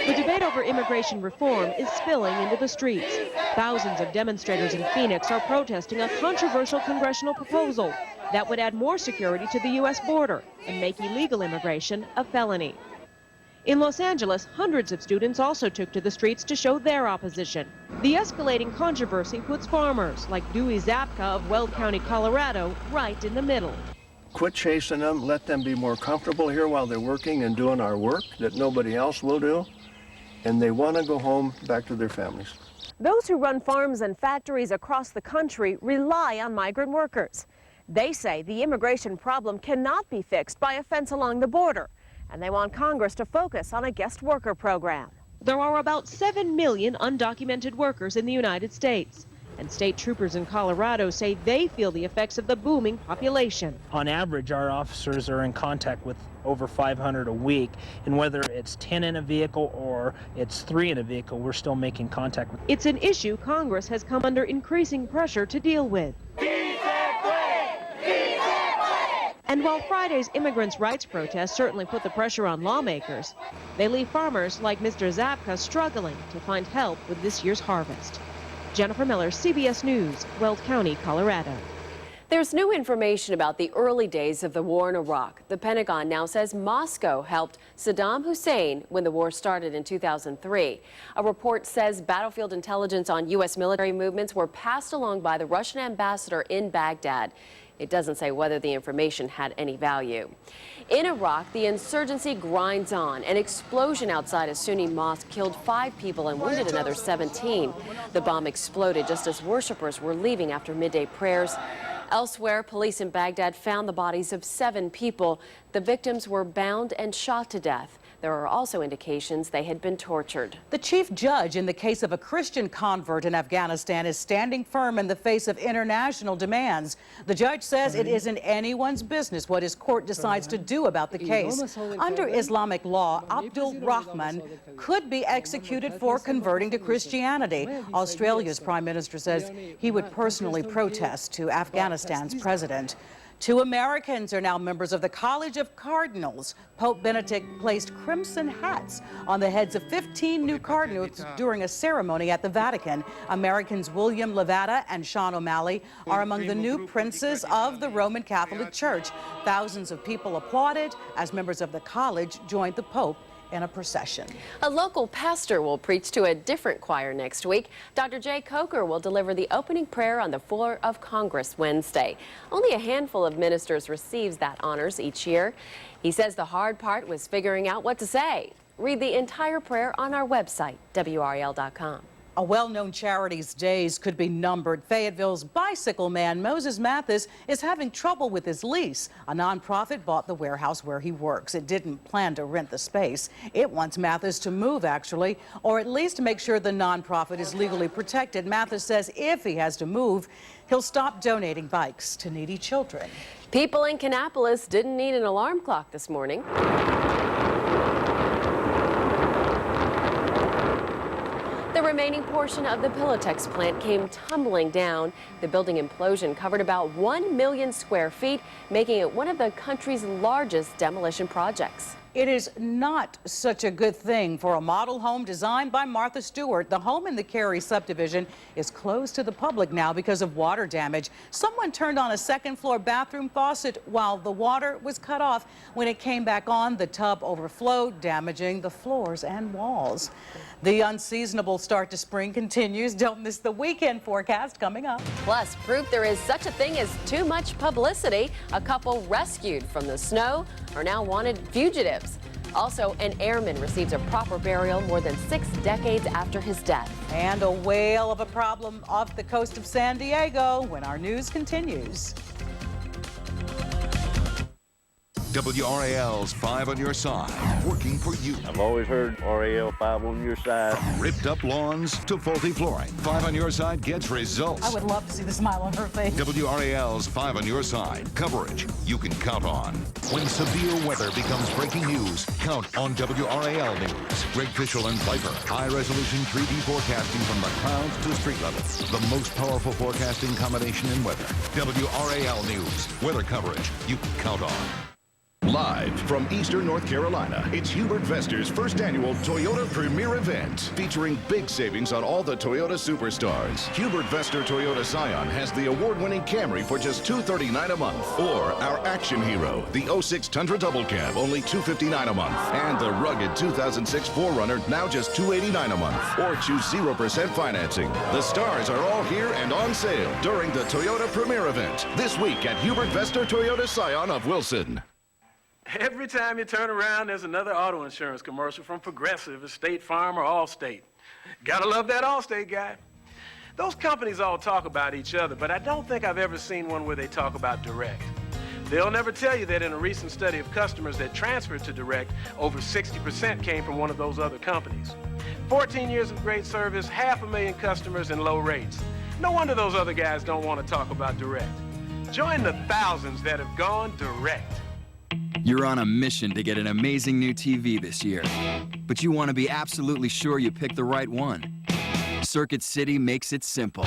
The debate over immigration reform is spilling into the streets. Thousands of demonstrators in Phoenix are protesting a controversial congressional proposal that would add more security to the U.S. border and make illegal immigration a felony. In Los Angeles, hundreds of students also took to the streets to show their opposition. The escalating controversy puts farmers like Dewey Zapka of Weld County, Colorado, right in the middle. Quit chasing them, let them be more comfortable here while they're working and doing our work that nobody else will do, and they want to go home back to their families. Those who run farms and factories across the country rely on migrant workers. They say the immigration problem cannot be fixed by a fence along the border, and they want Congress to focus on a guest worker program. There are about 7 million undocumented workers in the United States, and state troopers in Colorado say they feel the effects of the booming population. On average, our officers are in contact with over 500 a week, and whether it's 10 in a vehicle or it's 3 in a vehicle, we're still making contact with. It's an issue Congress has come under increasing pressure to deal with. And while Friday's immigrants' rights protests certainly put the pressure on lawmakers, they leave farmers like Mr. Zapka struggling to find help with this year's harvest. Jennifer Miller, CBS News, Weld County, Colorado. There's new information about the early days of the war in Iraq. The Pentagon now says Moscow helped Saddam Hussein when the war started in 2003. A report says battlefield intelligence on U.S. military movements were passed along by the Russian ambassador in Baghdad. It doesn't say whether the information had any value. In Iraq, the insurgency grinds on. An explosion outside a Sunni mosque killed 5 people and wounded another 17. The bomb exploded just as worshipers were leaving after midday prayers. Elsewhere, police in Baghdad found the bodies of 7 people. The victims were bound and shot to death. There are also indications they had been tortured. The chief judge in the case of a Christian convert in Afghanistan is standing firm in the face of international demands. The judge says it isn't anyone's business what his court decides to do about the case. Under Islamic law, Abdul Rahman could be executed for converting to Christianity. Australia's Prime Minister says he would personally protest to Afghanistan's president. 2 Americans are now members of the College of Cardinals. Pope Benedict placed crimson hats on the heads of 15 new cardinals during a ceremony at the Vatican. Americans William Levada and Sean O'Malley are among the new princes of the Roman Catholic Church. Thousands of people applauded as members of the college joined the Pope in a procession. A local pastor will preach to a different choir next week. Dr. Jay Coker will deliver the opening prayer on the floor of Congress Wednesday. Only a handful of ministers receives that honors each year. He says the hard part was figuring out what to say. Read the entire prayer on our website, WRAL.com. A well-known charity's days could be numbered. Fayetteville's bicycle man, Moses Mathis, is having trouble with his lease. A nonprofit bought the warehouse where he works. It didn't plan to rent the space. It wants Mathis to move, actually, or at least make sure the nonprofit is legally protected. Mathis says if he has to move, he'll stop donating bikes to needy children. People in Kannapolis didn't need an alarm clock this morning. The remaining portion of the Pilatex plant came tumbling down. The building implosion covered about 1 million square feet, making it one of the country's largest demolition projects. It is not such a good thing for a model home designed by Martha Stewart. The home in the Cary subdivision is closed to the public now because of water damage. Someone turned on a second-floor bathroom faucet while the water was cut off. When it came back on, the tub overflowed, damaging the floors and walls. The unseasonable start to spring continues. Don't miss the weekend forecast coming up. Plus, proof there is such a thing as too much publicity. A couple rescued from the snow are now wanted fugitives. Also, an airman receives a proper burial more than 6 decades after his death. And a whale of a problem off the coast of San Diego when our news continues. WRAL's 5 on your side, working for you. I've always heard RAL 5 on your side. From ripped up lawns to faulty flooring, 5 on your side gets results. I would love to see the smile on her face. WRAL's 5 on your side, coverage you can count on. When severe weather becomes breaking news, count on WRAL News. Greg Fishel and Pfeiffer, high-resolution 3D forecasting from the clouds to street level. The most powerful forecasting combination in weather. WRAL News, weather coverage you can count on. Live from Eastern North Carolina, it's Hubert Vester's first annual Toyota Premier Event, featuring big savings on all the Toyota superstars. Hubert Vester Toyota Scion has the award-winning Camry for just $239 a month, or our action hero, the 06 Tundra Double Cab, only $259 a month, and the rugged 2006 4Runner, now just $289 a month, or choose 0% financing. The stars are all here and on sale during the Toyota Premier Event this week at Hubert Vester Toyota Scion of Wilson. Every time you turn around, there's another auto insurance commercial from Progressive, State Farm, or Allstate. Gotta love that Allstate guy. Those companies all talk about each other, but I don't think I've ever seen one where they talk about Direct. They'll never tell you that in a recent study of customers that transferred to Direct, over 60% came from one of those other companies. 14 years of great service, 500,000 customers, and low rates. No wonder those other guys don't want to talk about Direct. Join the thousands that have gone Direct. You're on a mission to get an amazing new TV this year, but you want to be absolutely sure you pick the right one. Circuit City makes it simple.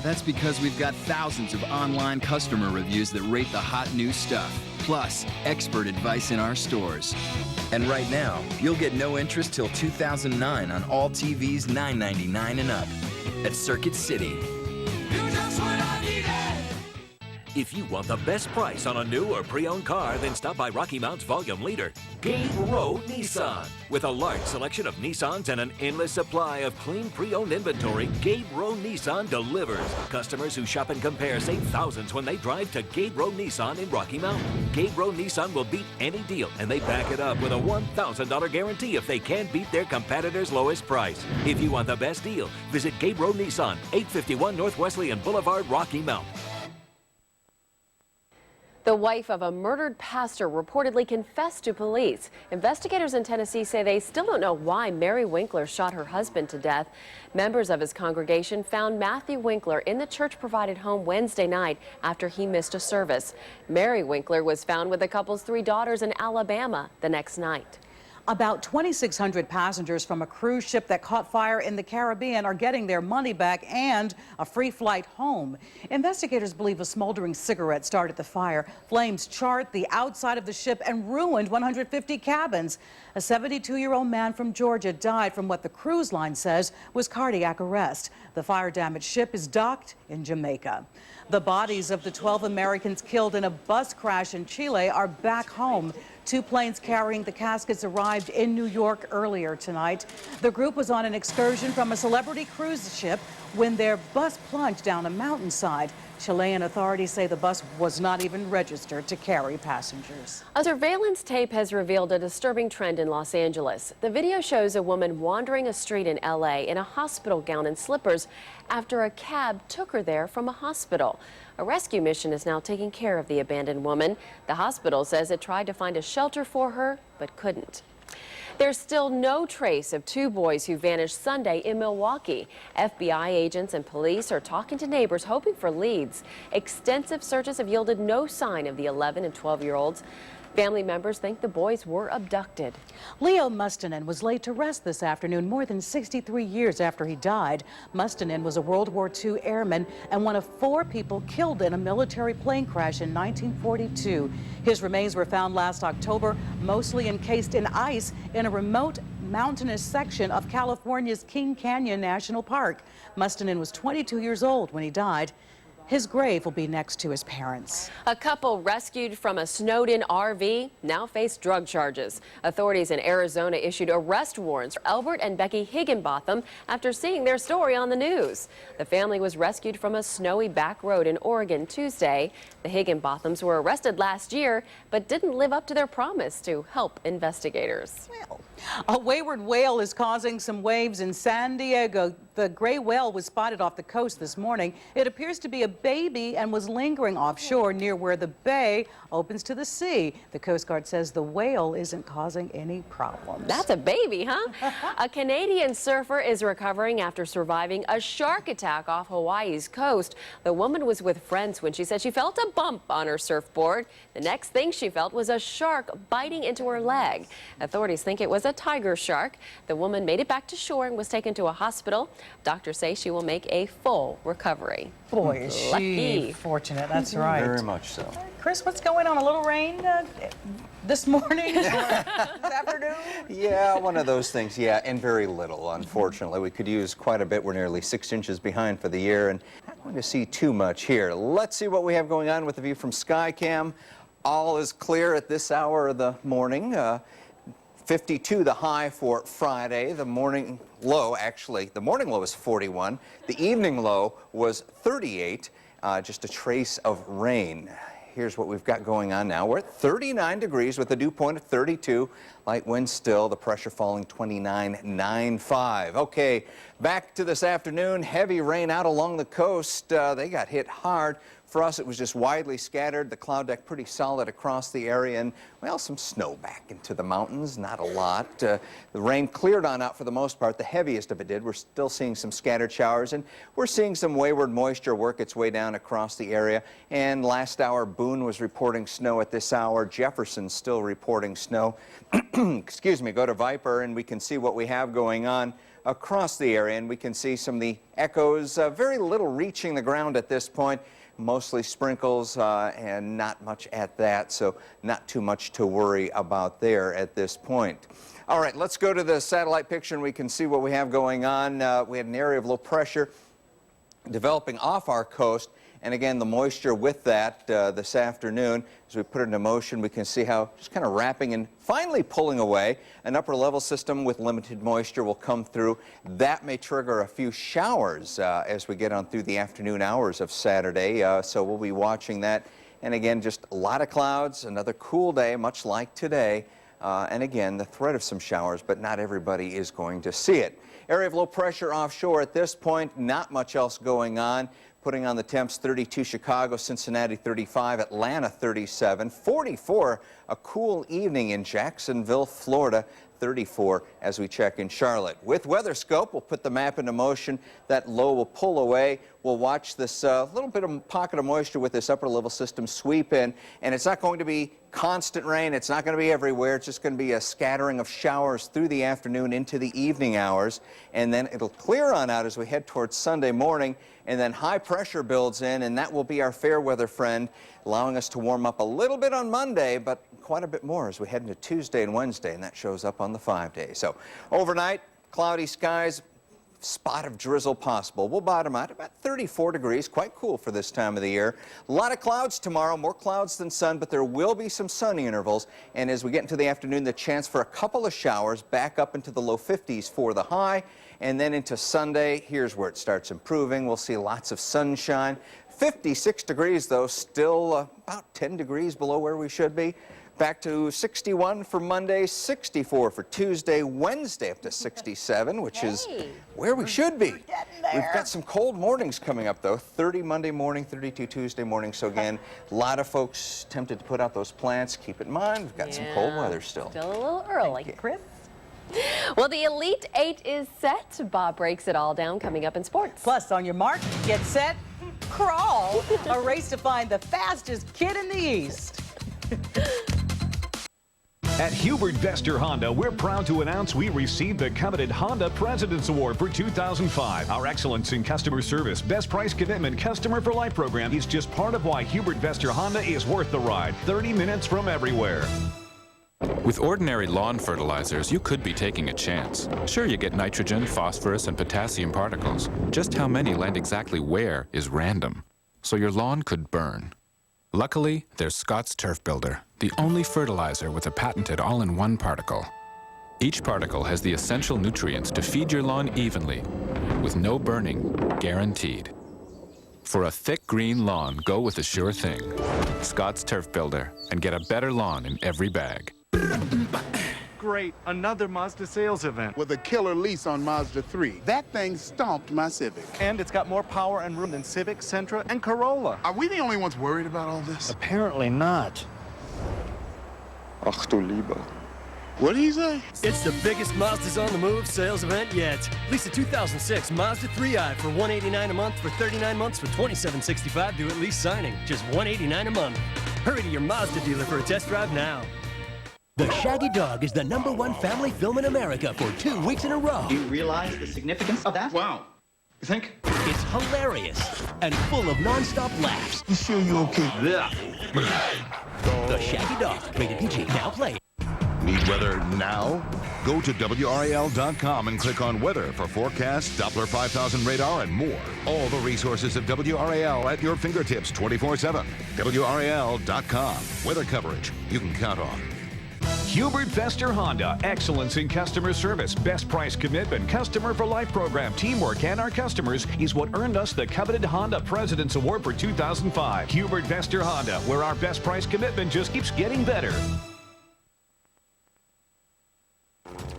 That's because we've got thousands of online customer reviews that rate the hot new stuff, plus expert advice in our stores. And right now, you'll get no interest till 2009 on all TVs $9.99 and up at Circuit City. If you want the best price on a new or pre-owned car, then stop by Rocky Mount's volume leader, Gabe Rowe Nissan. With a large selection of Nissans and an endless supply of clean pre-owned inventory, Gabe Rowe Nissan delivers. Customers who shop and compare save thousands when they drive to Gabe Rowe Nissan in Rocky Mount. Gabe Rowe Nissan will beat any deal, and they back it up with a $1,000 guarantee if they can't beat their competitor's lowest price. If you want the best deal, visit Gabe Rowe Nissan, 851 North Wesleyan Boulevard, Rocky Mount. The wife of a murdered pastor reportedly confessed to police. Investigators in Tennessee say they still don't know why Mary Winkler shot her husband to death. Members of his congregation found Matthew Winkler in the church-provided home Wednesday night after he missed a service. Mary Winkler was found with the couple's 3 daughters in Alabama the next night. About 2,600 passengers from a cruise ship that caught fire in the Caribbean are getting their money back and a free flight home. Investigators believe a smoldering cigarette started the fire. Flames charred the outside of the ship and ruined 150 cabins. A 72-year-old man from Georgia died from what the cruise line says was cardiac arrest. The fire-damaged ship is docked in Jamaica. The bodies of the 12 Americans killed in a bus crash in Chile are back home. 2 planes carrying the caskets arrived in New York earlier tonight. The group was on an excursion from a celebrity cruise ship when their bus plunged down a mountainside. Chilean authorities say the bus was not even registered to carry passengers. A surveillance tape has revealed a disturbing trend in Los Angeles. The video shows a woman wandering a street in LA in a hospital gown and slippers after a cab took her there from a hospital. A rescue mission is now taking care of the abandoned woman. The hospital says it tried to find a shelter for her, but couldn't. There's still no trace of 2 boys who vanished Sunday in Milwaukee. FBI agents and police are talking to neighbors hoping for leads. Extensive searches have yielded no sign of the 11 and 12-year-olds. Family members think the boys were abducted. Leo Mustonen was laid to rest this afternoon more than 63 years after he died. Mustonen was a World War II airman and one of 4 people killed in a military plane crash in 1942. His remains were found last October, mostly encased in ice in a remote mountainous section of California's King Canyon National Park. Mustonen was 22 years old when he died. His grave will be next to his parents. A couple rescued from a snowed-in RV now face drug charges. Authorities in Arizona issued arrest warrants for Albert and Becky Higginbotham after seeing their story on the news. The family was rescued from a snowy back road in Oregon Tuesday. The Higginbothams were arrested last year, but didn't live up to their promise to help investigators. A wayward whale is causing some waves in San Diego. The gray whale was spotted off the coast this morning. It appears to be a baby and was lingering offshore near where the bay opens to the sea. The Coast Guard says the whale isn't causing any problems. That's a baby, huh? A Canadian surfer is recovering after surviving a shark attack off Hawaii's coast. The woman was with friends when she said she felt a bump on her surfboard. The next thing she felt was a shark biting into her leg. Authorities think it was a tiger shark. The woman made it back to shore and was taken to a hospital. Doctors say she will make a full recovery. Boy, is she fortunate. That's right. Very much so. Chris, what's going on? A little rain this morning, this afternoon? Yeah, one of those things. Yeah, and very little, unfortunately. We could use quite a bit. We're nearly 6 inches behind for the year, and not going to see too much here. Let's see what we have going on with the view from Skycam. All is clear at this hour of the morning. 52 the high for Friday. The morning low, actually, the morning low was 41. The evening low was 38. Just a trace of rain. Here's what we've got going on now. We're at 39 degrees with a dew point of 32. Light wind still, the pressure falling 29.95. Okay, back to this afternoon. Heavy rain out along the coast. They got hit hard. For us, it was just widely scattered. The cloud deck pretty solid across the area, and, well, some snow back into the mountains, not a lot. The rain cleared on out for the most part. The heaviest of it did. We're still seeing some scattered showers, and we're seeing some wayward moisture work its way down across the area. And last hour, Boone was reporting snow at this hour. Jefferson's still reporting snow. Excuse me, go to Viper, and we can see what we have going on across the area, and we can see some of the echoes, very little reaching the ground at this point. Mostly sprinkles and not much at that, so not too much to worry about there at this point. All right, let's go to the satellite picture and we can see what we have going on. We had an area of low pressure developing off our coast, and again the moisture with that this afternoon. As we put it into motion, we can see how just kind of wrapping and finally pulling away. An upper level system with limited moisture will come through. That may trigger a few showers as we get on through the afternoon hours of Saturday, so we'll be watching that. And again, just a lot of clouds, another cool day, much like today. And again, the threat of some showers, but not everybody is going to see it. Area of low pressure offshore at this point, not much else going on. putting on the temps. 32 Chicago, Cincinnati 35, Atlanta 37, 44 a cool evening in Jacksonville, Florida. 34 as we check in Charlotte. With Weather Scope, we'll put the map into motion. That low will pull away. We'll watch this little bit of pocket of moisture with this upper level system sweep in, and it's not going to be constant rain. It's not going to be everywhere. It's just going to be a scattering of showers through the afternoon into the evening hours, and then it'll clear on out as we head towards Sunday morning, and then high pressure builds in, and that will be our fair weather friend, allowing us to warm up a little bit on Monday, but quite a bit more as we head into Tuesday and Wednesday, and that shows up on the 5 days. So overnight, cloudy skies, spot of drizzle possible. We'll bottom out about 34 degrees, quite cool for this time of the year. A lot of clouds tomorrow, more clouds than sun, but there will be some sunny intervals. And as we get into the afternoon, the chance for a couple of showers back up into the low 50s for the high. And then into Sunday, here's where it starts improving. We'll see lots of sunshine. 56 degrees, though, still about 10 degrees below where we should be. Back to 61 for Monday, 64 for Tuesday, Wednesday up to 67, which is where we should be. We've got some cold mornings coming up, though. 30 Monday morning, 32 Tuesday morning. So again, a lot of folks tempted to put out those plants. Keep it in mind, we've got some cold weather still. Still a little early. Chris? Well, the Elite Eight is set. Bob breaks it all down coming up in sports. Plus, on your mark, get set, crawl. A race to find the fastest kid in the East. At Hubert Vester Honda, we're proud to announce we received the coveted Honda President's Award for 2005. Our excellence in customer service, best price commitment, customer for life program is just part of why Hubert Vester Honda is worth the ride. 30 minutes from everywhere. With ordinary lawn fertilizers, you could be taking a chance. Sure, you get nitrogen, phosphorus, and potassium particles. Just how many land exactly where is random. So your lawn could burn. Luckily, there's Scott's Turf Builder, the only fertilizer with a patented all-in-one particle. Each particle has the essential nutrients to feed your lawn evenly, with no burning, guaranteed. For a thick green lawn, go with a sure thing. Scott's Turf Builder, and get a better lawn in every bag. Great, another Mazda sales event. With a killer lease on Mazda 3. That thing stomped my Civic. And it's got more power and room than Civic, Sentra, and Corolla. Are we the only ones worried about all this? Apparently not. Ach du Liebe. What did he say? It's the biggest Mazda's on the Move sales event yet. Lease a 2006 Mazda 3i for $189 a month for 39 months for $27.65 due at lease signing. Just $189 a month. Hurry to your Mazda dealer for a test drive now. The Shaggy Dog is the #1 family film in America for 2 weeks in a row. Do you realize the significance of that? Wow. You think? It's hilarious and full of non-stop laughs. You sure you're okay? Yeah. The Shaggy Dog, rated PG, now play. Need weather now? Go to WRAL.com and click on weather for forecasts, Doppler 5000 radar, and more. All the resources of WRAL at your fingertips 24/7. WRAL.com. Weather coverage you can count on. Hubert Vester Honda, excellence in customer service, best price commitment, customer for life program, teamwork, and our customers is what earned us the coveted Honda President's Award for 2005. Hubert Vester Honda, where our best price commitment just keeps getting better.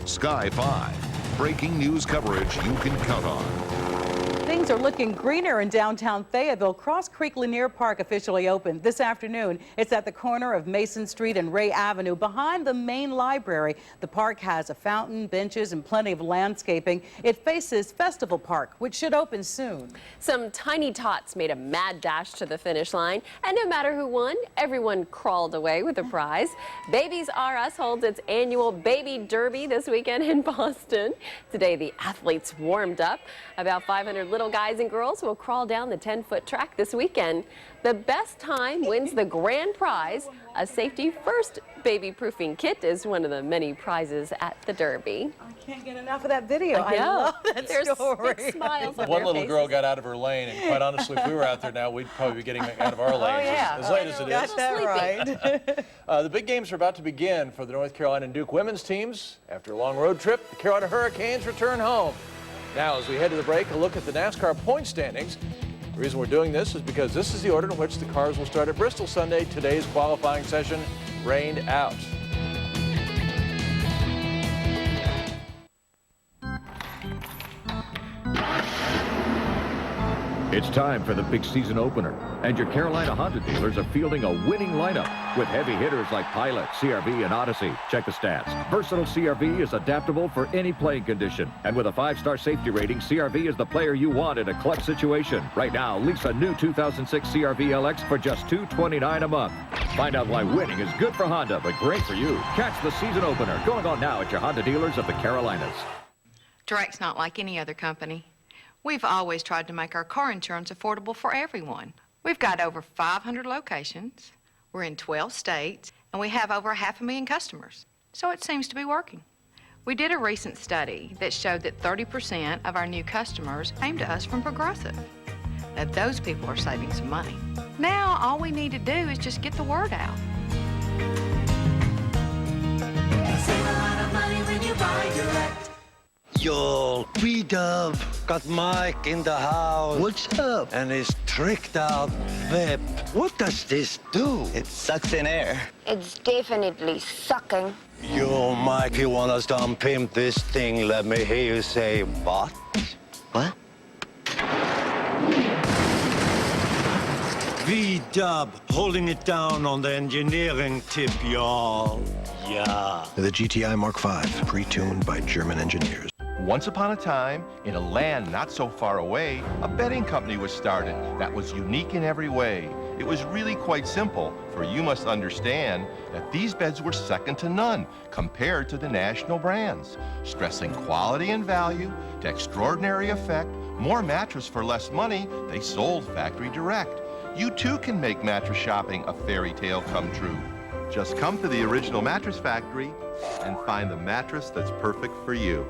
Sky 5. Breaking news coverage you can count on. Things are looking greener in downtown Fayetteville. Cross Creek Lanier Park officially opened this afternoon. It's at the corner of Mason Street and Ray Avenue behind the main library. The park has a fountain, benches, and plenty of landscaping. It faces Festival Park, which should open soon. Some tiny tots made a mad dash to the finish line, and no matter who won, everyone crawled away with a prize. Babies R Us holds its annual Baby Derby this weekend in Boston. Today, the athletes warmed up. About 500 little guys and girls will crawl down the 10-foot track this weekend. The best time wins the grand prize. A safety first baby proofing kit is one of the many prizes at the Derby. I can't get enough of that video. I love that story. Big smiles on One their little faces. girl got out of her lane, and quite honestly, if we were out there now, we'd probably be getting out of our lanes as late as it is. Got that right. The big games are about to begin for the North Carolina and Duke women's teams. After a long road trip, the Carolina Hurricanes return home. Now, as we head to the break, a look at the NASCAR point standings. The reason we're doing this is because this is the order in which the cars will start at Bristol Sunday. Today's qualifying session rained out. It's time for the big season opener, and your Carolina Honda dealers are fielding a winning lineup with heavy hitters like Pilot, CRV, and Odyssey. Check the stats. Versatile CRV is adaptable for any playing condition, and with a 5-star safety rating, CRV is the player you want in a clutch situation. Right now, lease a new 2006 CRV LX for just $229 a month. Find out why winning is good for Honda, but great for you. Catch the season opener going on now at your Honda dealers of the Carolinas. Direct's not like any other company. We've always tried to make our car insurance affordable for everyone. We've got over 500 locations, we're in 12 states, and we have over 500,000 customers. So it seems to be working. We did a recent study that showed that 30% of our new customers came to us from Progressive. Now those people are saving some money. Now all we need to do is just get the word out. Save a lot of money when you buy direct. Yo, B-Dub, got Mike in the house. What's up? And his tricked out whip. What does this do? It sucks in air. It's definitely sucking. Yo, Mike, you want us to unpimp this thing? Let me hear you say what? What? V-Dub, holding it down on the engineering tip, y'all. Yeah. The GTI Mark V, pre-tuned by German engineers. Once upon a time, in a land not so far away, a betting company was started that was unique in every way. It was really quite simple, for you must understand that these beds were second to none compared to the national brands, stressing quality and value to extraordinary effect, more mattress for less money, they sold factory direct. You too can make mattress shopping a fairy tale come true. Just come to the original mattress factory and find the mattress that's perfect for you.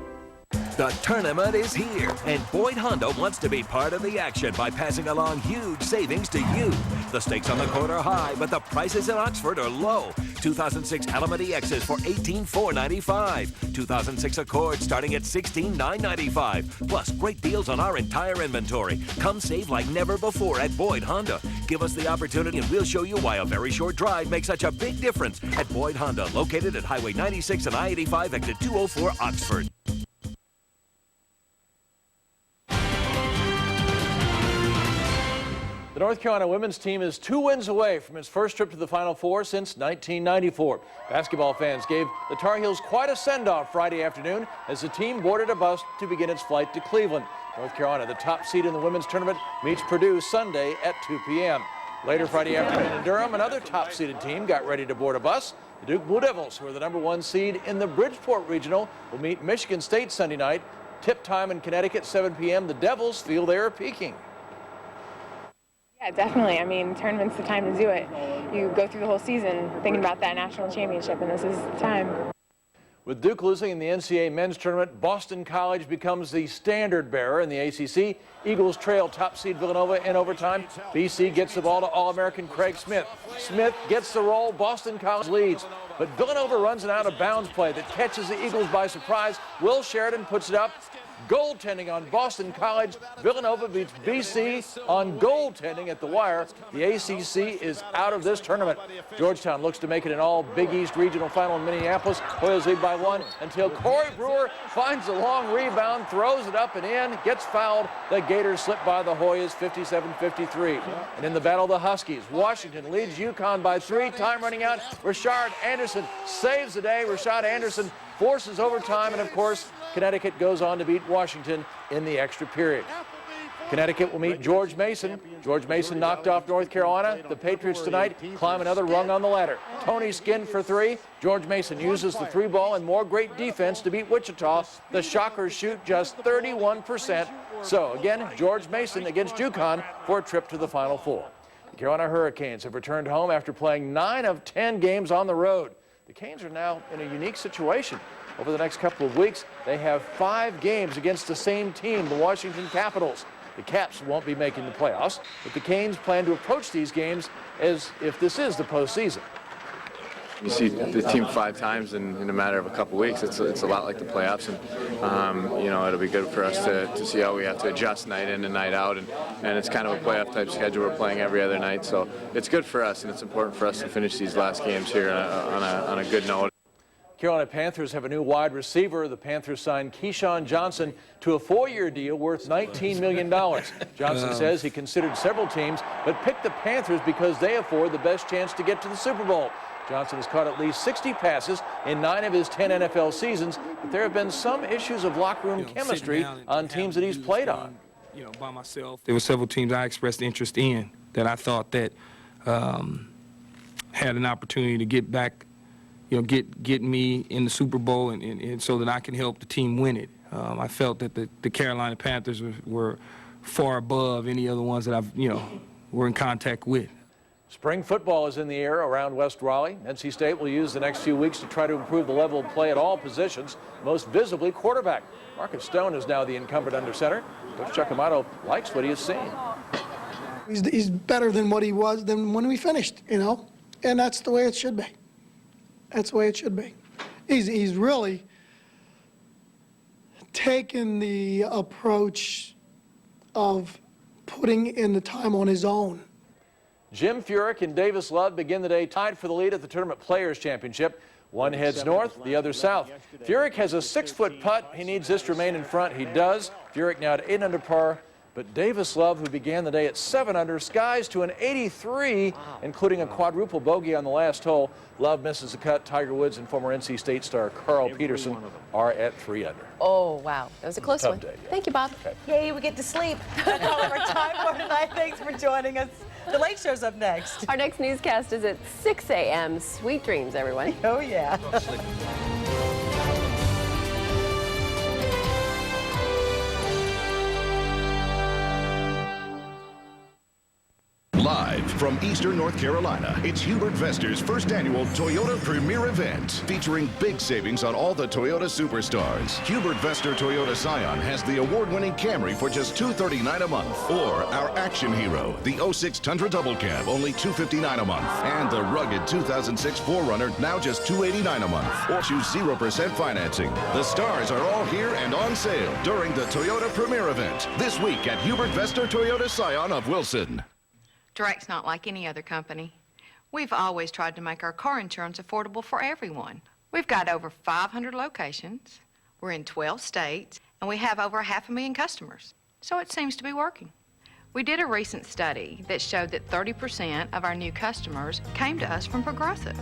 The tournament is here, and Boyd Honda wants to be part of the action by passing along huge savings to you. The stakes on the court are high, but the prices in Oxford are low. 2006 Element EXs for $18,495. 2006 Accord starting at $16,995. Plus, great deals on our entire inventory. Come save like never before at Boyd Honda. Give us the opportunity, and we'll show you why a very short drive makes such a big difference at Boyd Honda, located at Highway 96 and I-85 exit 204 Oxford. The North Carolina women's team is 2 wins away from its first trip to the Final Four since 1994. Basketball fans gave the Tar Heels quite a send-off Friday afternoon as the team boarded a bus to begin its flight to Cleveland. North Carolina, the top seed in the women's tournament, meets Purdue Sunday at 2 p.m. Later Friday afternoon in Durham, another top-seeded team got ready to board a bus. The Duke Blue Devils, who are the #1 seed in the Bridgeport Regional, will meet Michigan State Sunday night. Tip time in Connecticut, 7 p.m. The Devils feel they are peaking. Yeah, definitely. I mean, tournament's the time to do it. You go through the whole season thinking about that national championship, and this is the time. With Duke losing in the NCAA men's tournament, Boston College becomes the standard bearer in the ACC. Eagles trail top seed Villanova in overtime. BC gets the ball to All-American Craig Smith. Smith gets the roll. Boston College leads. But Villanova runs an out-of-bounds play that catches the Eagles by surprise. Will Sheridan puts it up. Goaltending on Boston College. Villanova beats BC on goaltending at the wire. The ACC is out of this tournament. Georgetown looks to make it an all Big East regional final in Minneapolis. Hoyas lead by 1 until Corey Brewer finds a long rebound, throws it up and in, gets fouled. The Gators slip by the Hoyas 57-53. And in the battle of the Huskies, Washington leads UConn by 3. Time running out. Rashard Anderson saves the day. Rashard Anderson forces overtime, and of course, Connecticut goes on to beat Washington in the extra period. Connecticut will meet George Mason. George Mason knocked off North Carolina. The Patriots tonight climb another rung on the ladder. Tony Skinn for 3. George Mason uses the 3-ball and more great defense to beat Wichita. The Shockers shoot just 31%. So again, George Mason against UConn for a trip to the Final Four. The Carolina Hurricanes have returned home after playing 9 of 10 games on the road. The Canes are now in a unique situation. Over the next couple of weeks, they have 5 games against the same team, the Washington Capitals. The Caps won't be making the playoffs, but the Canes plan to approach these games as if this is the postseason. You see the team 5 times in a matter of a couple weeks. It's a lot like the playoffs, and you know, it'll be good for us to see how we have to adjust night in and night out, and it's kind of a playoff type schedule. We're playing every other night, so it's good for us, and it's important for us to finish these last games here on a good note. Carolina Panthers have a new wide receiver. The Panthers signed Keyshawn Johnson to a 4-year deal worth $19 million. Johnson says he considered several teams, but picked the Panthers because they afford the best chance to get to the Super Bowl. Johnson has caught at least 60 passes in 9 of his 10 NFL seasons, but there have been some issues of locker room chemistry on teams that he's played on. By myself, there were several teams I expressed interest in that I thought that had an opportunity to get back, get me in the Super Bowl and so that I can help the team win it. I felt that the Carolina Panthers were far above any other ones that I've, were in contact with. Spring football is in the air around West Raleigh. NC State will use the next few weeks to try to improve the level of play at all positions, most visibly quarterback. Marcus Stone is now the incumbent under center. Coach Chuck Amato likes what he has seen. He's better than what he was than when we finished, and that's the way it should be. That's the way it should be. He's really taken the approach of putting in the time on his own. Jim Furyk and Davis Love begin the day tied for the lead at the Tournament Players Championship. One heads north, the other south. Furyk has a 6-foot putt. He needs this to remain in front. He does. Furyk now at 8 under par. But Davis Love, who began the day at 7 under, skies to an 83, including a quadruple bogey on the last hole. Love misses the cut. Tiger Woods and former NC State star Carl Peterson are at 3 under. Oh, wow. That was a close one. Day, yeah. Thank you, Bob. Okay. Yay, we get to sleep. That's all of our time for tonight. Thanks for joining us. The Late Show's up next. Our next newscast is at 6 a.m. Sweet dreams, everyone. Oh, yeah. Live from Eastern North Carolina, it's Hubert Vester's first annual Toyota Premier Event, featuring big savings on all the Toyota superstars. Hubert Vester Toyota Scion has the award-winning Camry for just $239 a month, or our action hero, the 06 Tundra Double Cab, only $259 a month, and the rugged 2006 4Runner, now just $289 a month, or choose 0% financing. The stars are all here and on sale during the Toyota Premier Event this week at Hubert Vester Toyota Scion of Wilson. Direct's not like any other company. We've always tried to make our car insurance affordable for everyone. We've got over 500 locations, we're in 12 states, and we have over 500,000 customers. So it seems to be working. We did a recent study that showed that 30% of our new customers came to us from Progressive.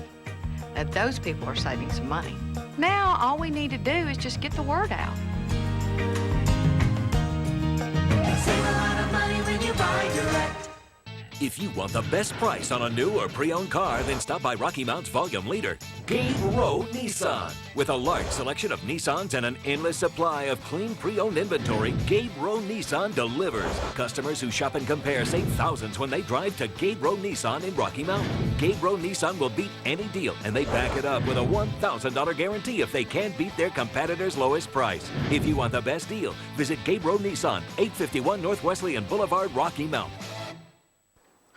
Now those people are saving some money. Now all we need to do is just get the word out. Save a lot of money when you buy direct. If you want the best price on a new or pre-owned car, then stop by Rocky Mount's volume leader, Gabe Road Nissan. With a large selection of Nissans and an endless supply of clean pre-owned inventory, Gabe Road Nissan delivers. Customers who shop and compare save thousands when they drive to Gabe Road Nissan in Rocky Mount. Gabe Road Nissan will beat any deal, and they back it up with a $1,000 guarantee if they can't beat their competitor's lowest price. If you want the best deal, visit Gabe Road Nissan, 851 North Wesleyan Boulevard, Rocky Mount.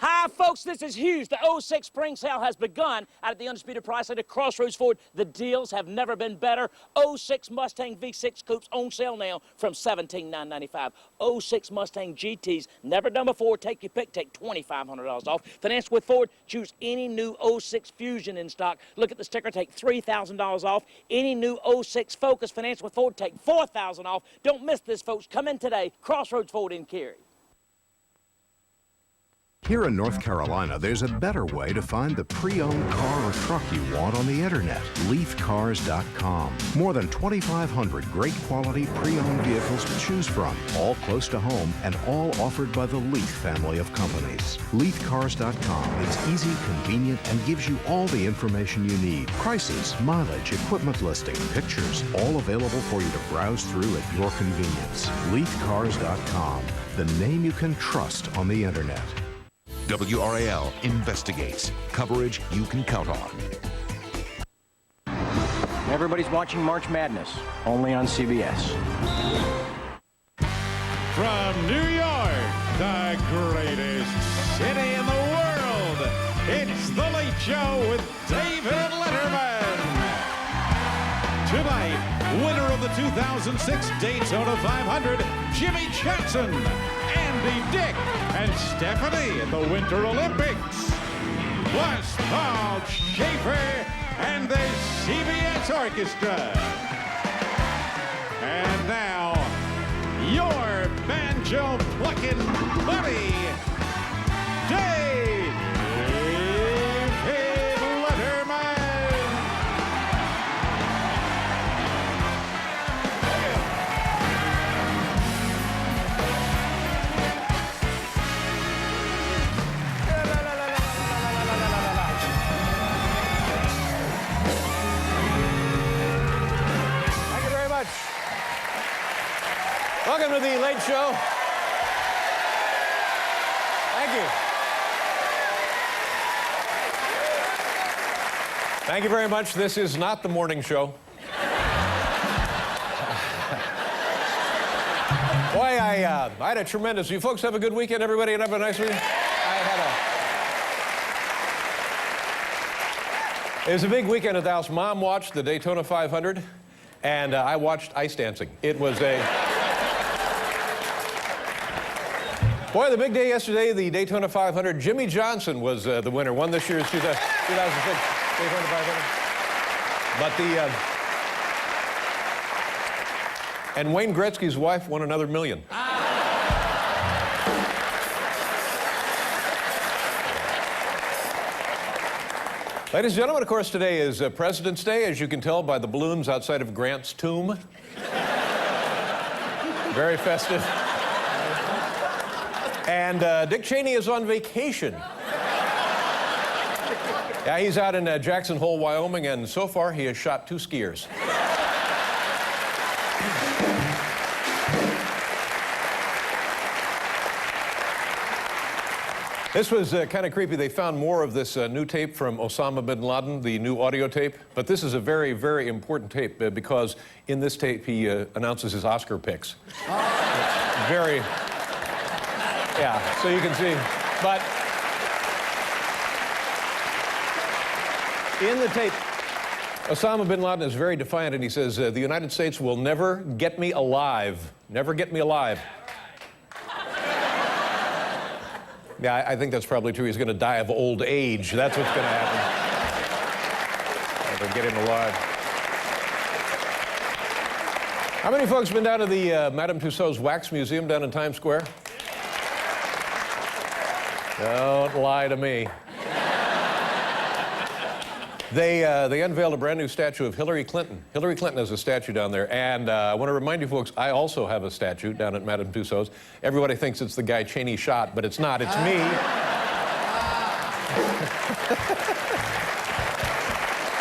Hi, folks, this is Hughes. The 06 spring sale has begun out at the undisputed price at Crossroads Ford. The deals have never been better. 06 Mustang V6 Coupes on sale now from $17,995. 06 Mustang GTs, never done before. Take your pick, take $2,500 off. Finance with Ford, choose any new 06 Fusion in stock. Look at the sticker, take $3,000 off. Any new 06 Focus, finance with Ford, take $4,000 off. Don't miss this, folks. Come in today. Crossroads Ford in Cary. Here in North Carolina, there's a better way to find the pre-owned car or truck you want on the internet. LeafCars.com. More than 2,500 great quality pre-owned vehicles to choose from, all close to home and all offered by the Leaf family of companies. LeafCars.com is easy, convenient, and gives you all the information you need. Prices, mileage, equipment listing, pictures, all available for you to browse through at your convenience. LeafCars.com, the name you can trust on the internet. WRAL investigates. Coverage you can count on. Everybody's watching March Madness, only on CBS. From New York, the greatest city in the world, it's The Late Show with David Letterman. Tonight, winner of the 2006 Daytona 500, Jimmy Johnson, Andy Dick, and Stephanie in the Winter Olympics. Plus, Paul Schaefer and the CBS Orchestra. And now, your banjo-plucking buddy, David Letterman. Thank you very much. Welcome to the Late Show. Thank you. Thank you very much. This is not the morning show. Boy, I had a tremendous... You folks have a good weekend, everybody, and have a nice weekend? It was a big weekend at the house. Mom watched the Daytona 500, and I watched ice dancing. It was a... Boy, the big day yesterday, the Daytona 500. Jimmy Johnson was the winner. Won this year's 2006 Daytona 500. And Wayne Gretzky's wife won another $1 million. Ladies and gentlemen, of course, today is President's Day, as you can tell by the balloons outside of Grant's tomb. Very festive. And Dick Cheney is on vacation. Yeah, he's out in Jackson Hole, Wyoming, and so far he has shot 2 skiers. This was kind of creepy. They found more of this new tape from Osama bin Laden, the new audio tape. But this is a very, very important tape because in this tape he announces his Oscar picks. Very... Yeah, so you can see. But in the tape, Osama bin Laden is very defiant, and he says, the United States will never get me alive. Never get me alive. Yeah, I think that's probably true. He's going to die of old age. That's what's going to happen. Never get him alive. How many folks have been down to the Madame Tussauds Wax Museum down in Times Square? Don't lie to me. They unveiled a brand new statue of Hillary Clinton. Hillary Clinton has a statue down there, and I want to remind you folks, I also have a statue down at Madame Tussauds. Everybody thinks it's the guy Cheney shot, but it's not. It's me.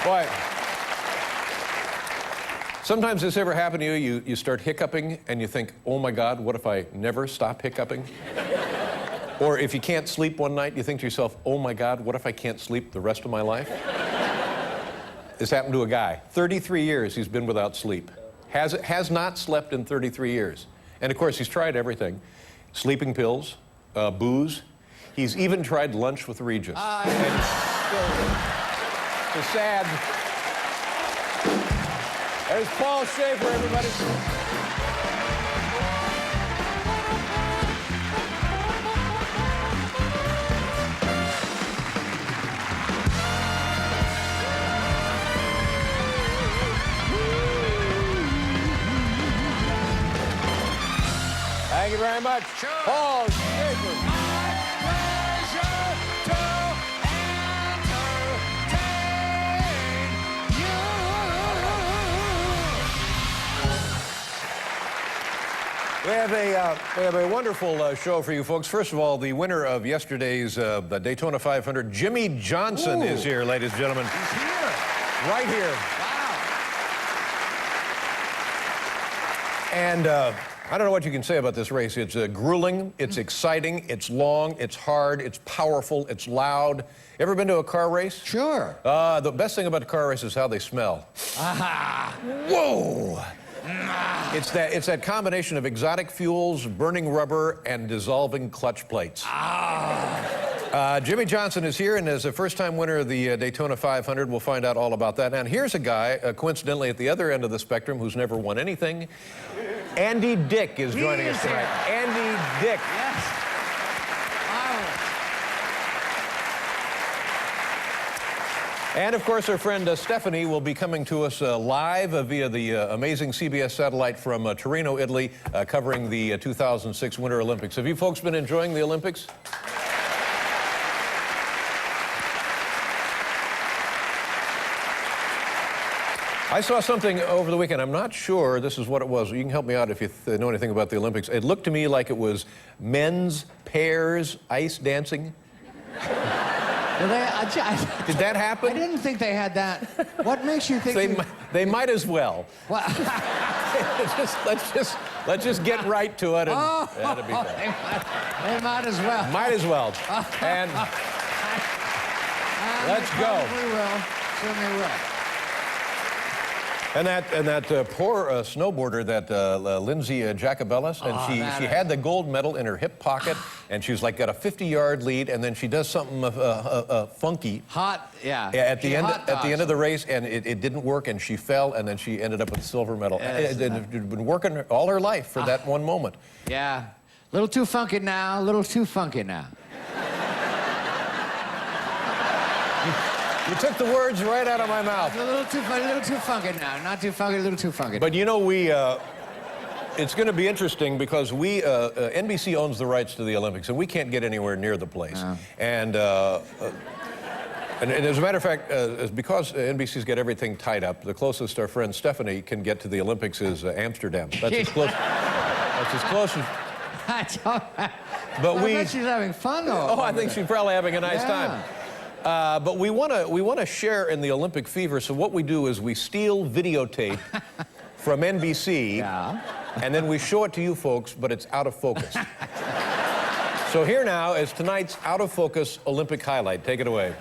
Boy. Sometimes this ever happened to you, you start hiccuping, and you think, oh my God, what if I never stop hiccuping? Or if you can't sleep one night, you think to yourself, oh my God, what if I can't sleep the rest of my life? This happened to a guy. 33 years he's been without sleep. Has not slept in 33 years. And of course, he's tried everything. Sleeping pills, booze. He's even tried lunch with Regis. And it's sad. There's Paul Schaefer, everybody. Thank you very much. Sure. Paul Schaefer. My pleasure to entertain you. We have a wonderful show for you folks. First of all, the winner of yesterday's the Daytona 500, Jimmy Johnson, is here, ladies and gentlemen. He's here. Right here. Wow. And I don't know what you can say about this race. It's grueling, it's exciting, it's long, it's hard, it's powerful, it's loud. Ever been to a car race? Sure. The best thing about a car race is how they smell. Aha! Whoa! It's that combination of exotic fuels, burning rubber, and dissolving clutch plates. Jimmy Johnson is here, and as a first-time winner of the Daytona 500, we'll find out all about that. And here's a guy, coincidentally, at the other end of the spectrum, who's never won anything. Andy Dick is joining us tonight. Andy Dick. Yes. Wow. And, of course, our friend Stephanie will be coming to us live via the amazing CBS satellite from Torino, Italy, covering the 2006 Winter Olympics. Have you folks been enjoying the Olympics? I saw something over the weekend. I'm not sure this is what it was. You can help me out if you know anything about the Olympics. It looked to me like it was men's pairs ice dancing. Did that happen? I didn't think they had that. What makes you think they might as well? Well, let's just get right to it, and that'll be good. They might as well. Might as well. And let's go. Probably will. Soon they will. And that poor snowboarder, that Lindsay Jacobellis, and she had the gold medal in her hip pocket, and she's like got a 50-yard lead, and then she does something funky. Hot, yeah. At the end of the race, and it didn't work, and she fell, and then she ended up with a silver medal. She'd been working all her life for that one moment. Yeah. A little too funky now. A little too funky now. You took the words right out of my mouth. A little too funky now. Not too funky, a little too funky. But you know, it's going to be interesting because NBC owns the rights to the Olympics, and we can't get anywhere near the place. And as a matter of fact, because NBC's got everything tied up, the closest our friend Stephanie can get to the Olympics is Amsterdam. That's as close. That's as close as. But I bet she's having fun though. Oh, I think she's probably having a nice time. But we want to share in the Olympic fever, so what we do is we steal videotape from NBC, and then we show it to you folks, but it's out of focus. So here now is tonight's out of focus Olympic highlight. Take it away.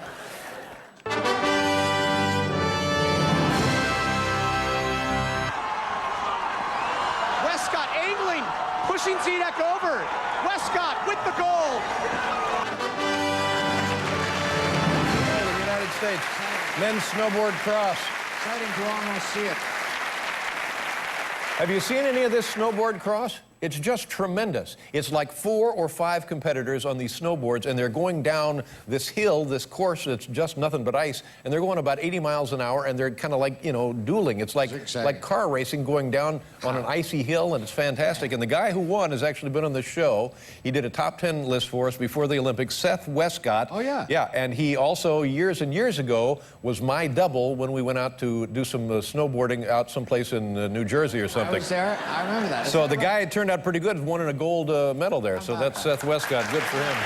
Westcott angling, pushing Zedek over. Westcott with the goal. States. Men's snowboard cross. Exciting to almost see it. Have you seen any of this snowboard cross? It's just tremendous. It's like 4 or 5 competitors on these snowboards, and they're going down this hill, this course that's just nothing but ice, and they're going about 80 miles an hour, and they're kind of like, you know, dueling. It's like car racing going down on an icy hill, and it's fantastic. And the guy who won has actually been on the show. He did a top 10 list for us before the Olympics, Seth Westcott. Oh, yeah. Yeah, and he also, years and years ago, was my double when we went out to do some snowboarding out someplace in New Jersey or something. I was there. I remember that. So the guy turned out pretty good, won a gold medal there. So that's Seth Westcott. Good for him.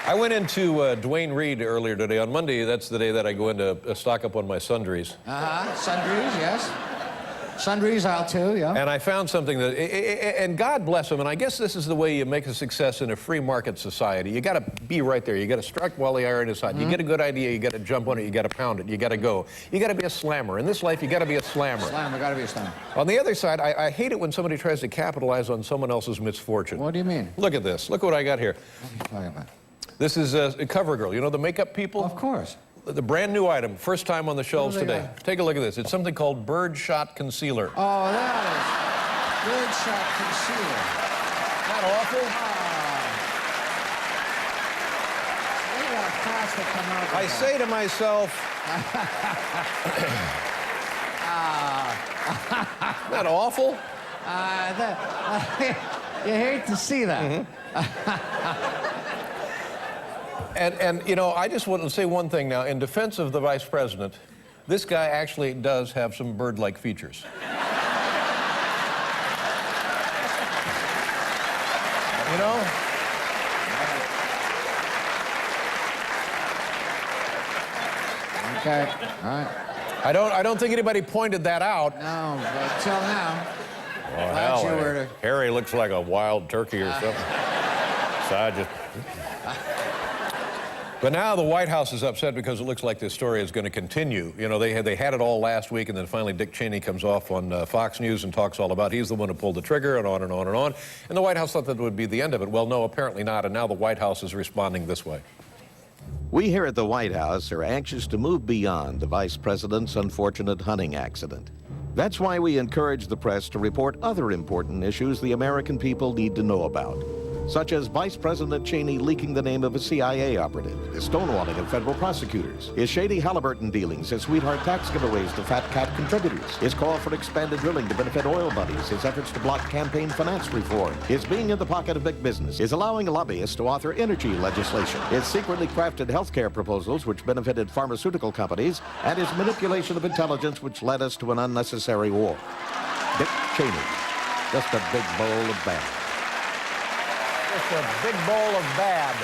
I went into Dwayne Reed earlier today. On Monday, that's the day that I go in to stock up on my sundries. Sundries, yes. Sundries aisle too, yeah. And I found something that, and God bless them, and I guess this is the way you make a success in a free market society. You got to be right there. You got to strike while the iron is hot. You get a good idea, you got to jump on it, you got to pound it, you got to go. You got to be a slammer. In this life, you got to be a slammer. Slammer, got to be a slammer. On the other side, I hate it when somebody tries to capitalize on someone else's misfortune. What do you mean? Look at this. Look what I got here. What are you talking about? This is CoverGirl. You know the makeup people? Of course. The brand new item, first time on the shelves today. Take a look at this. It's something called Bird Shot Concealer. Oh, that is Bird Shot Concealer. Not awful? Look at how fast they come out. I say to myself, not awful? You hate to see that. And you know, I just want to say one thing now. In defense of the vice president, this guy actually does have some bird-like features. You know? Okay, all right. I don't think anybody pointed that out. No, but until now. Well, hell, Harry looks like a wild turkey or something. So I just... But now the White House is upset because it looks like this story is going to continue. You know, they had it all last week, and then finally Dick Cheney comes off on Fox News and talks all about he's the one who pulled the trigger, and on and on and on. And the White House thought that would be the end of it. Well, no, apparently not, and now the White House is responding this way. We here at the White House are anxious to move beyond the Vice President's unfortunate hunting accident. That's why we encourage the press to report other important issues the American people need to know about. such as Vice President Cheney leaking the name of a CIA operative, his stonewalling of federal prosecutors, his shady Halliburton dealings, his sweetheart tax giveaways to fat cat contributors, his call for expanded drilling to benefit oil buddies, his efforts to block campaign finance reform, his being in the pocket of big business, his allowing lobbyists to author energy legislation, his secretly crafted health care proposals which benefited pharmaceutical companies, and his manipulation of intelligence which led us to an unnecessary war. Dick Cheney, just a big bowl of bad. Just a big bowl of bad.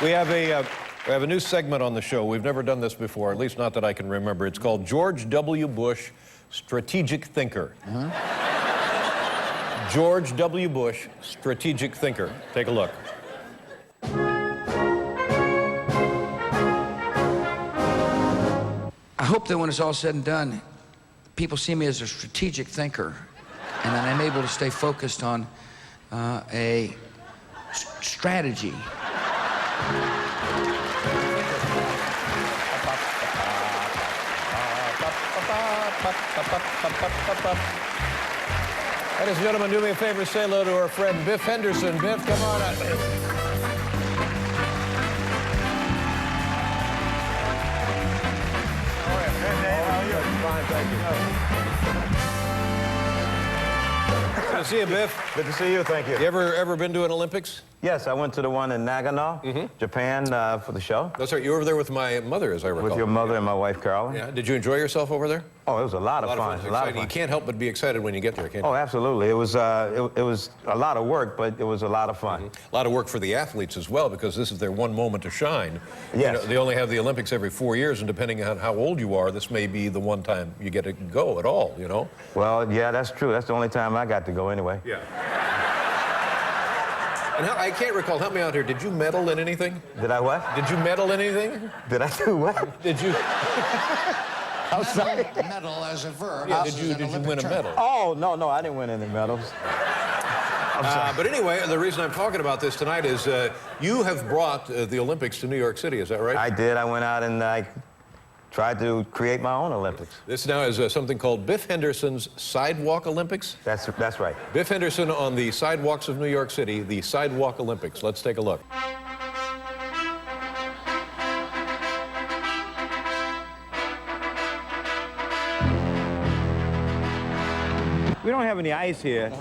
We have a new segment on the show. We've never done this before, at least not that I can remember. It's called George W. Bush, Strategic Thinker. George W. Bush, Strategic Thinker. Take a look. I hope that when it's all said and done, people see me as a strategic thinker, and that I'm able to stay focused on a strategy. Ladies and gentlemen, do me a favor, say hello to our friend Biff Henderson. Biff, come on up. Fine, thank you. Good to see you, Biff. Good to see you, thank you. You ever been to an Olympics? Yes, I went to the one in Nagano, Japan, for the show. That's right, you were over there with my mother, as I recall. With your mother and my wife, Carolyn. Yeah, did you enjoy yourself over there? Oh, it was a lot of fun. A lot of fun. You can't help but be excited when you get there, can you? Oh, absolutely. It was a lot of work, but it was a lot of fun. A lot of work for the athletes as well, because this is their one moment to shine. Yes. You know, they only have the Olympics every 4 years, and depending on how old you are, this may be the one time you get to go at all, you know? Well, yeah, that's true. That's the only time I got to go anyway. Yeah. And I can't recall, help me out here, did you medal in anything? Did I what? Did you medal in anything? Did I do what? Did you? I'm sorry. Medal as a verb. Yeah, did you win a medal? Oh, no, I didn't win any medals. But anyway, the reason I'm talking about this tonight is you have brought the Olympics to New York City, is that right? I did. I went out and I tried to create my own Olympics. This now is something called Biff Henderson's Sidewalk Olympics. That's right. Biff Henderson on the sidewalks of New York City, the Sidewalk Olympics. Let's take a look. We don't have any ice here,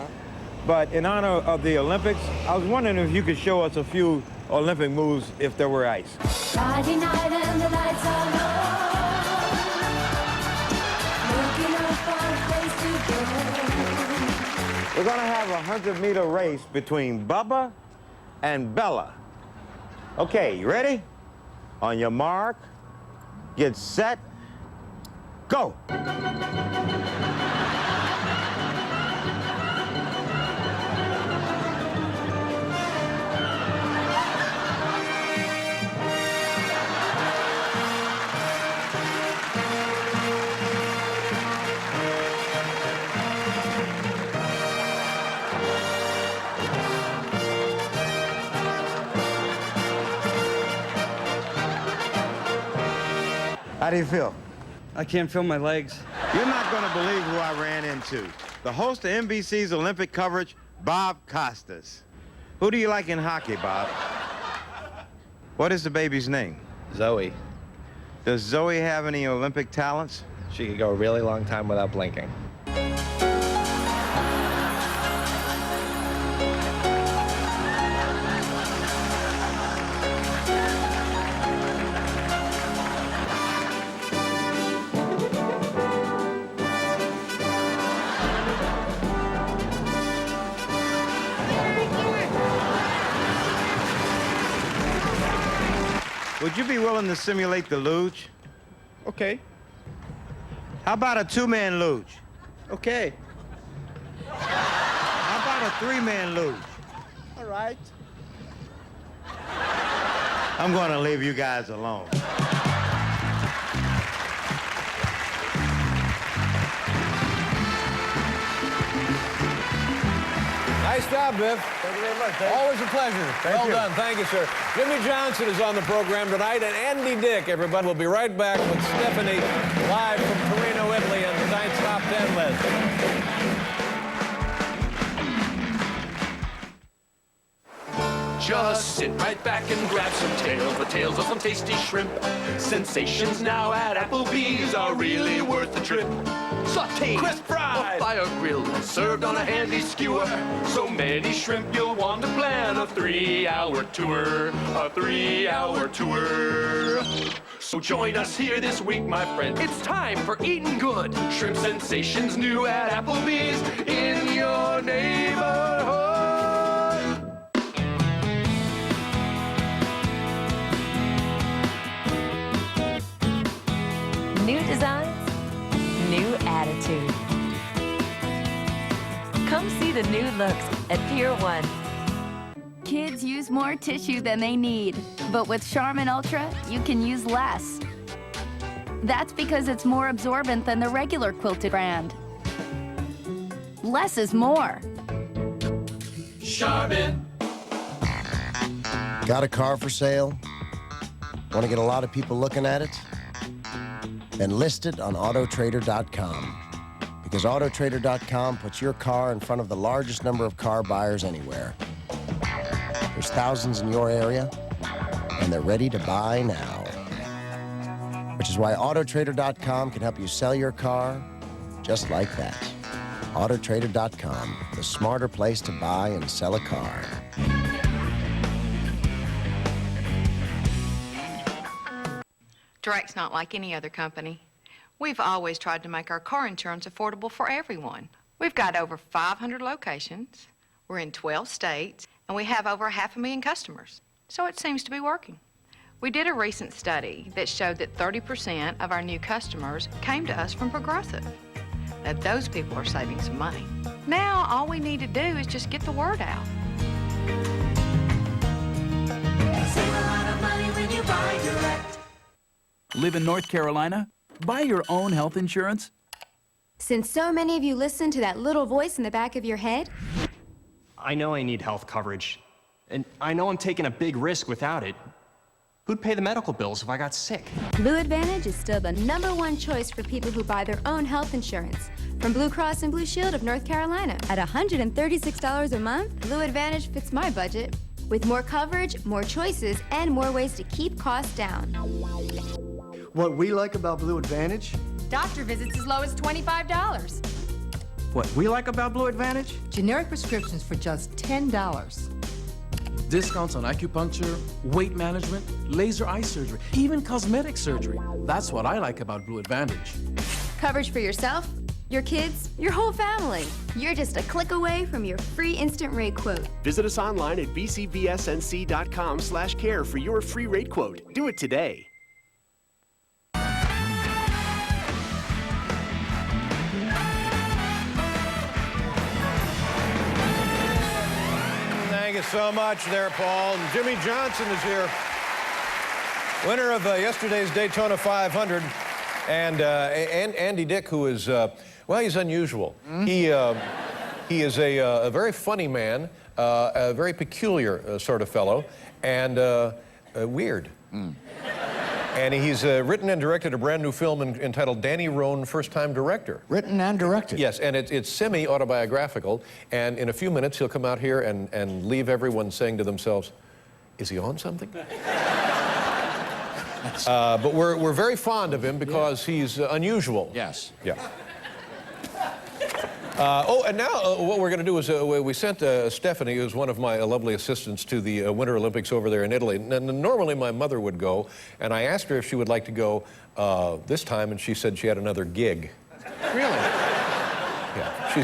but in honor of the Olympics, I was wondering if you could show us a few Olympic moves if there were ice. Friday night and the lights are low. Looking up for a place to go. We're gonna have a 100-meter race between Bubba and Bella. Okay, you ready? On your mark, get set, go. How do you feel? I can't feel my legs. You're not going to believe who I ran into. The host of NBC's Olympic coverage, Bob Costas. Who do you like in hockey, Bob? What is the baby's name? Zoe. Does Zoe have any Olympic talents? She could go a really long time without blinking. Would you be willing to simulate the luge? Okay. How about a two-man luge? Okay. How about a three-man luge? All right. I'm going to leave you guys alone. Nice job, Biff. Thank you very much. Always a pleasure. Well you. done. Thank you, sir. Jimmy Johnson is on the program tonight, and Andy Dick, everybody. We'll be right back with Stephanie live from Torino, Italy, and tonight's top 10 list. Just sit right back and grab some tails, the tails of some tasty shrimp. Sensations now at Applebee's are really worth the trip. Sauteed, crisp fried, fire grilled, served on a handy skewer. So many shrimp you'll want to plan a 3-hour tour, a 3-hour tour. So join us here this week, my friend. It's time for eating good. Shrimp sensations new at Applebee's in your neighborhood. New designs, new attitude. Come see the new looks at Pier 1. Kids use more tissue than they need, but with Charmin Ultra, you can use less. That's because it's more absorbent than the regular quilted brand. Less is more. Charmin. Got a car for sale? Want to get a lot of people looking at it? Then list it on Autotrader.com. Because Autotrader.com puts your car in front of the largest number of car buyers anywhere. There's thousands in your area, and they're ready to buy now. Which is why Autotrader.com can help you sell your car just like that. Autotrader.com, the smarter place to buy and sell a car. Direct's not like any other company. We've always tried to make our car insurance affordable for everyone. We've got over 500 locations, we're in 12 states, and we have over 500,000 customers. So it seems to be working. We did a recent study that showed that 30% of our new customers came to us from Progressive. Now those people are saving some money. Now all we need to do is just get the word out. Save a lot of money when you buy direct. Live in North Carolina? Buy your own health insurance? Since so many of you listen to that little voice in the back of your head, I know I need health coverage, and I know I'm taking a big risk without it. Who'd pay the medical bills if I got sick? Blue Advantage is still the #1 choice for people who buy their own health insurance. From Blue Cross and Blue Shield of North Carolina. At $136 a month, Blue Advantage fits my budget. With more coverage, more choices, and more ways to keep costs down. What we like about Blue Advantage? Doctor visits as low as $25. What we like about Blue Advantage? Generic prescriptions for just $10. Discounts on acupuncture, weight management, laser eye surgery, even cosmetic surgery. That's what I like about Blue Advantage. Coverage for yourself, your kids, your whole family. You're just a click away from your free instant rate quote. Visit us online at bcbsnc.com/care for your free rate quote. Do it today. Thank you so much there, Paul. And Jimmy Johnson is here, winner of yesterday's Daytona 500. And Andy Dick, who is, well, he's unusual. He is a very funny man, a very peculiar sort of fellow, and weird. And he's written and directed a brand new film entitled Danny Roan, First Time Director. Written and directed. Yes, and it's semi-autobiographical. And in a few minutes, he'll come out here and leave everyone saying to themselves, is he on something? But we're very fond of him because he's unusual. Yes. Yeah. And now what we're going to do is we sent Stephanie, who's one of my lovely assistants, to the Winter Olympics over there in Italy. Normally my mother would go, and I asked her if she would like to go this time, and she said she had another gig. Really? Yeah.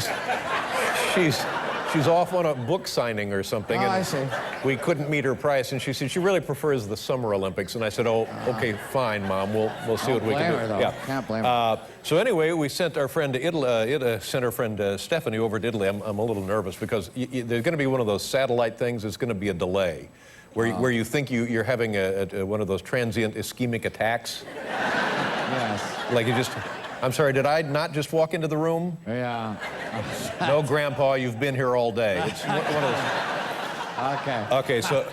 She's off on a book signing or something. Oh, and I see. We couldn't meet her price, and she said she really prefers the Summer Olympics. And I said, oh, okay, fine, Mom. We'll see what we can do. Her, can't blame her. So anyway, we sent our friend to Italy, sent our friend Stephanie over to Italy. I'm a little nervous because there's going to be one of those satellite things. There's going to be a delay, where you think you're having one of those transient ischemic attacks. Yes. Like you just. I'm sorry, did I not just walk into the room? Yeah. No, Grandpa, you've been here all day. It's one of those. Okay. Okay, so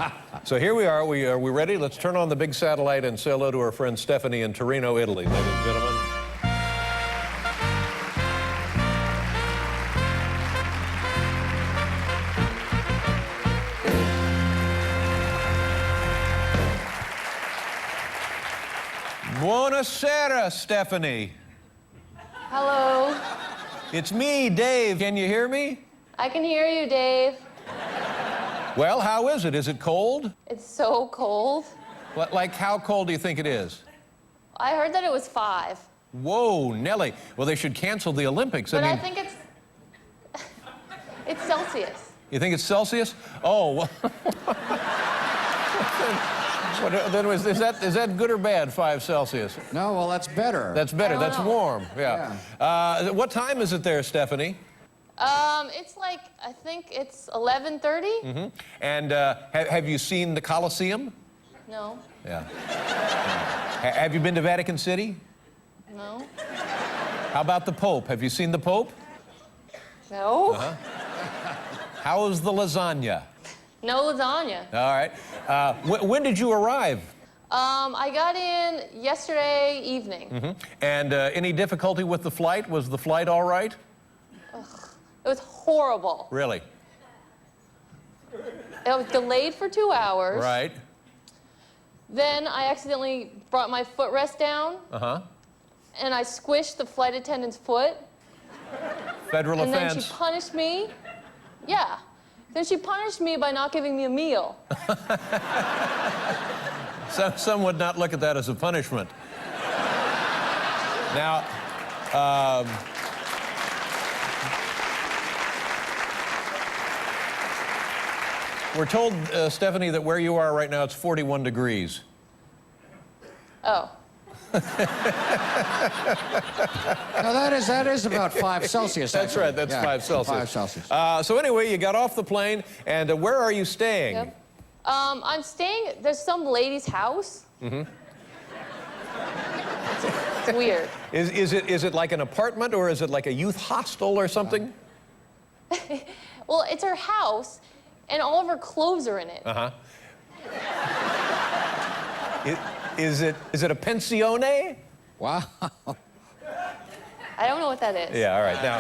here we are. Are we ready? Let's turn on the big satellite and say hello to our friend Stephanie in Torino, Italy, ladies and gentlemen. Buonasera, Stephanie. Hello. It's me, Dave. Can you hear me? I can hear you, Dave. Well, how is it? Is it cold? It's so cold. Like, how cold do you think it is? I heard that it was 5. Whoa, Nellie. Well, they should cancel the Olympics. But I think it's Celsius. You think it's Celsius? Oh, well. Then is that good or bad, 5 Celsius? No, well, that's better. That's better. That's know. warm. Yeah. What time is it there, Stephanie? It's like, I think it's 11:30. Mm-hmm. And have you seen the Colosseum? No. Yeah. Have you been to Vatican City? No. How about the Pope? Have you seen the Pope? No. Uh-huh. How is the lasagna? No lasagna. All right. When did you arrive? I got in yesterday evening. Mm-hmm. And any difficulty with the flight? Was the flight all right? Ugh, it was horrible. Really? It was delayed for 2 hours. Right. Then I accidentally brought my footrest down. Uh-huh. And I squished the flight attendant's foot. Federal and offense. Then she punished me. Yeah. Then she punished me by not giving me a meal. Some would not look at that as a punishment. Now, we're told, Stephanie, that where you are right now, it's 41 degrees. Oh. No, that is about 5 Celsius. That's actually. right, that's Yeah, 5 Celsius. 5 Celsius. So anyway, you got off the plane, and where are you staying? Yep. I'm staying, there's some lady's house. Mm-hmm. It's weird. Is it like an apartment, or is it like a youth hostel or something? Well, it's her house, and all of her clothes are in it. Uh-huh. Is it a pensione? Wow. I don't know what that is. Yeah, all right. Now,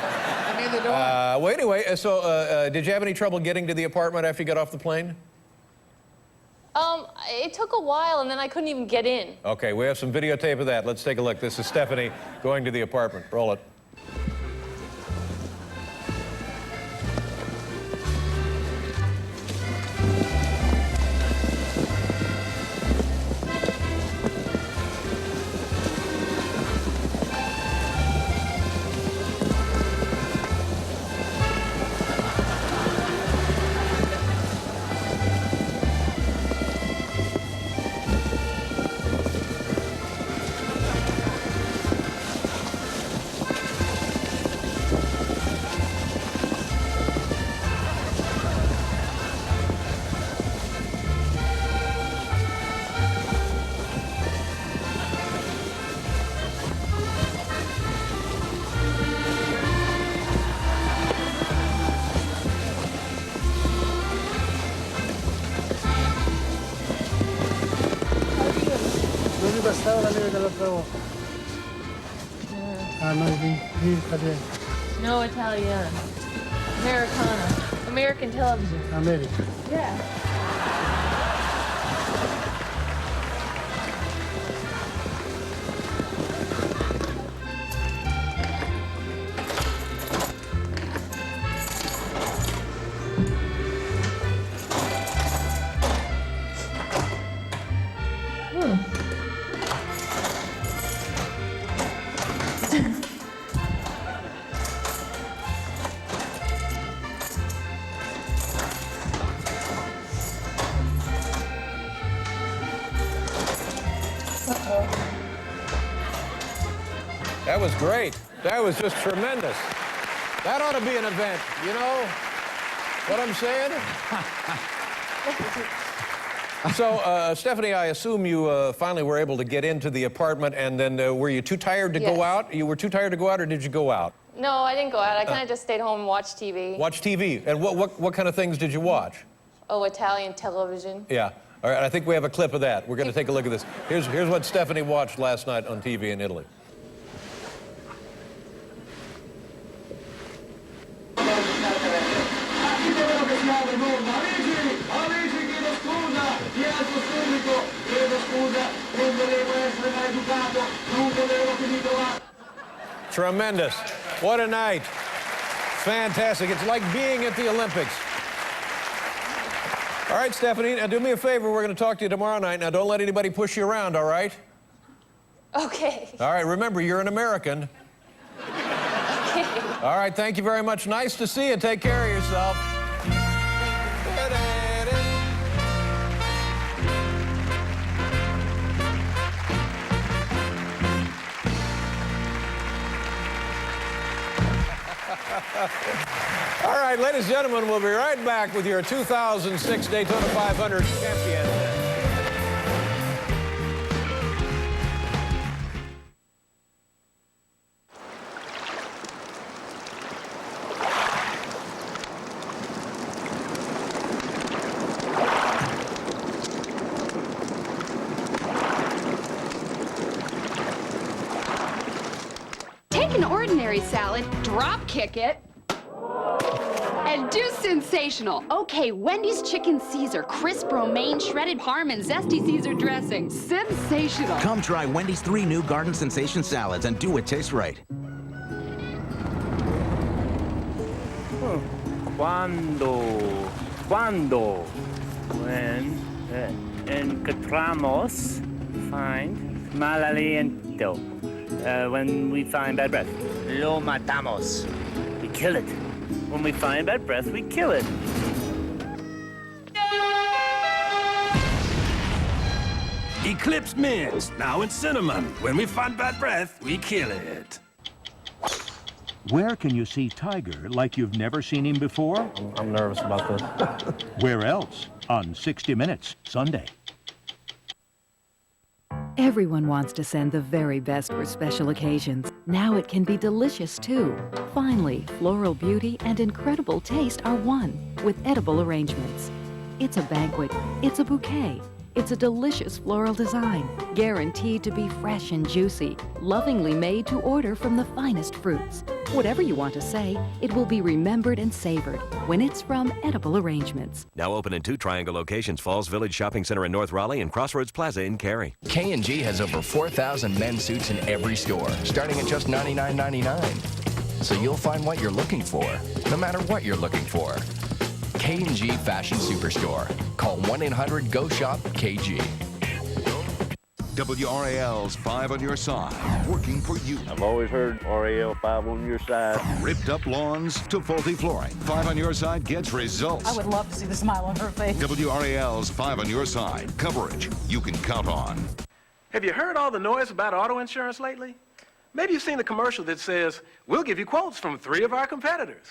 neither do I. well, anyway, so did you have any trouble getting to the apartment after you got off the plane? It took a while, and then I couldn't even get in. Okay, we have some videotape of that. Let's take a look. This is Stephanie going to the apartment. Roll it. Stava la neve dell'altra volta. Ah, no, di italiano. No Italian. Americana. American television. America. Yeah. That was great. That was just tremendous. That ought to be an event, you know what I'm saying? So, Stephanie, I assume you finally were able to get into the apartment, and then were you too tired to go out? You were too tired to go out, or did you go out? No, I didn't go out. I kind of just stayed home and watched TV. Watch TV. And what kind of things did you watch? Oh, Italian television. Yeah. All right, I think we have a clip of that. We're going to take a look at this. Here's what Stephanie watched last night on TV in Italy. Chiedo scusa, non volevo essere maleducato. Tremendous. What a night. Fantastic. It's like being at the Olympics. All right, Stephanie, now do me a favor. We're going to talk to you tomorrow night. Now, don't let anybody push you around, all right? Okay. All right, remember, you're an American. Okay. All right, thank you very much. Nice to see you. Take care of yourself. All right, ladies and gentlemen, we'll be right back with your 2006 Daytona 500 champion. Take an ordinary salad, drop kick it, and do sensational. Okay, Wendy's Chicken Caesar, crisp romaine, shredded parm, and zesty Caesar dressing. Sensational. Come try Wendy's 3 new Garden Sensation salads and do it taste right. Cuando, when encontramos, find, mal aliento, when we find bad breath. Lo matamos, we kill it. When we find bad breath, we kill it. Eclipse Mints, now in cinnamon. When we find bad breath, we kill it. Where can you see Tiger like you've never seen him before? I'm nervous about this. Where else? On 60 Minutes, Sunday. Everyone wants to send the very best for special occasions. Now it can be delicious, too. Finally, floral beauty and incredible taste are one with edible arrangements. It's a banquet. It's a bouquet. It's a delicious floral design, guaranteed to be fresh and juicy, lovingly made to order from the finest fruits. Whatever you want to say, it will be remembered and savored when it's from Edible Arrangements. Now open in 2 Triangle locations, Falls Village Shopping Center in North Raleigh and Crossroads Plaza in Cary. K&G has over 4,000 men's suits in every store, starting at just $99.99. So you'll find what you're looking for, no matter what you're looking for. K&G Fashion Superstore. Call 1-800-GO-SHOP-KG. WRAL's 5 on your side, working for you. I've always heard RAL 5 on your side. Ripped up lawns to faulty flooring. 5 on your side gets results. I would love to see the smile on her face. WRAL's 5 on your side. Coverage you can count on. Have you heard all the noise about auto insurance lately? Maybe you've seen the commercial that says, we'll give you quotes from 3 of our competitors.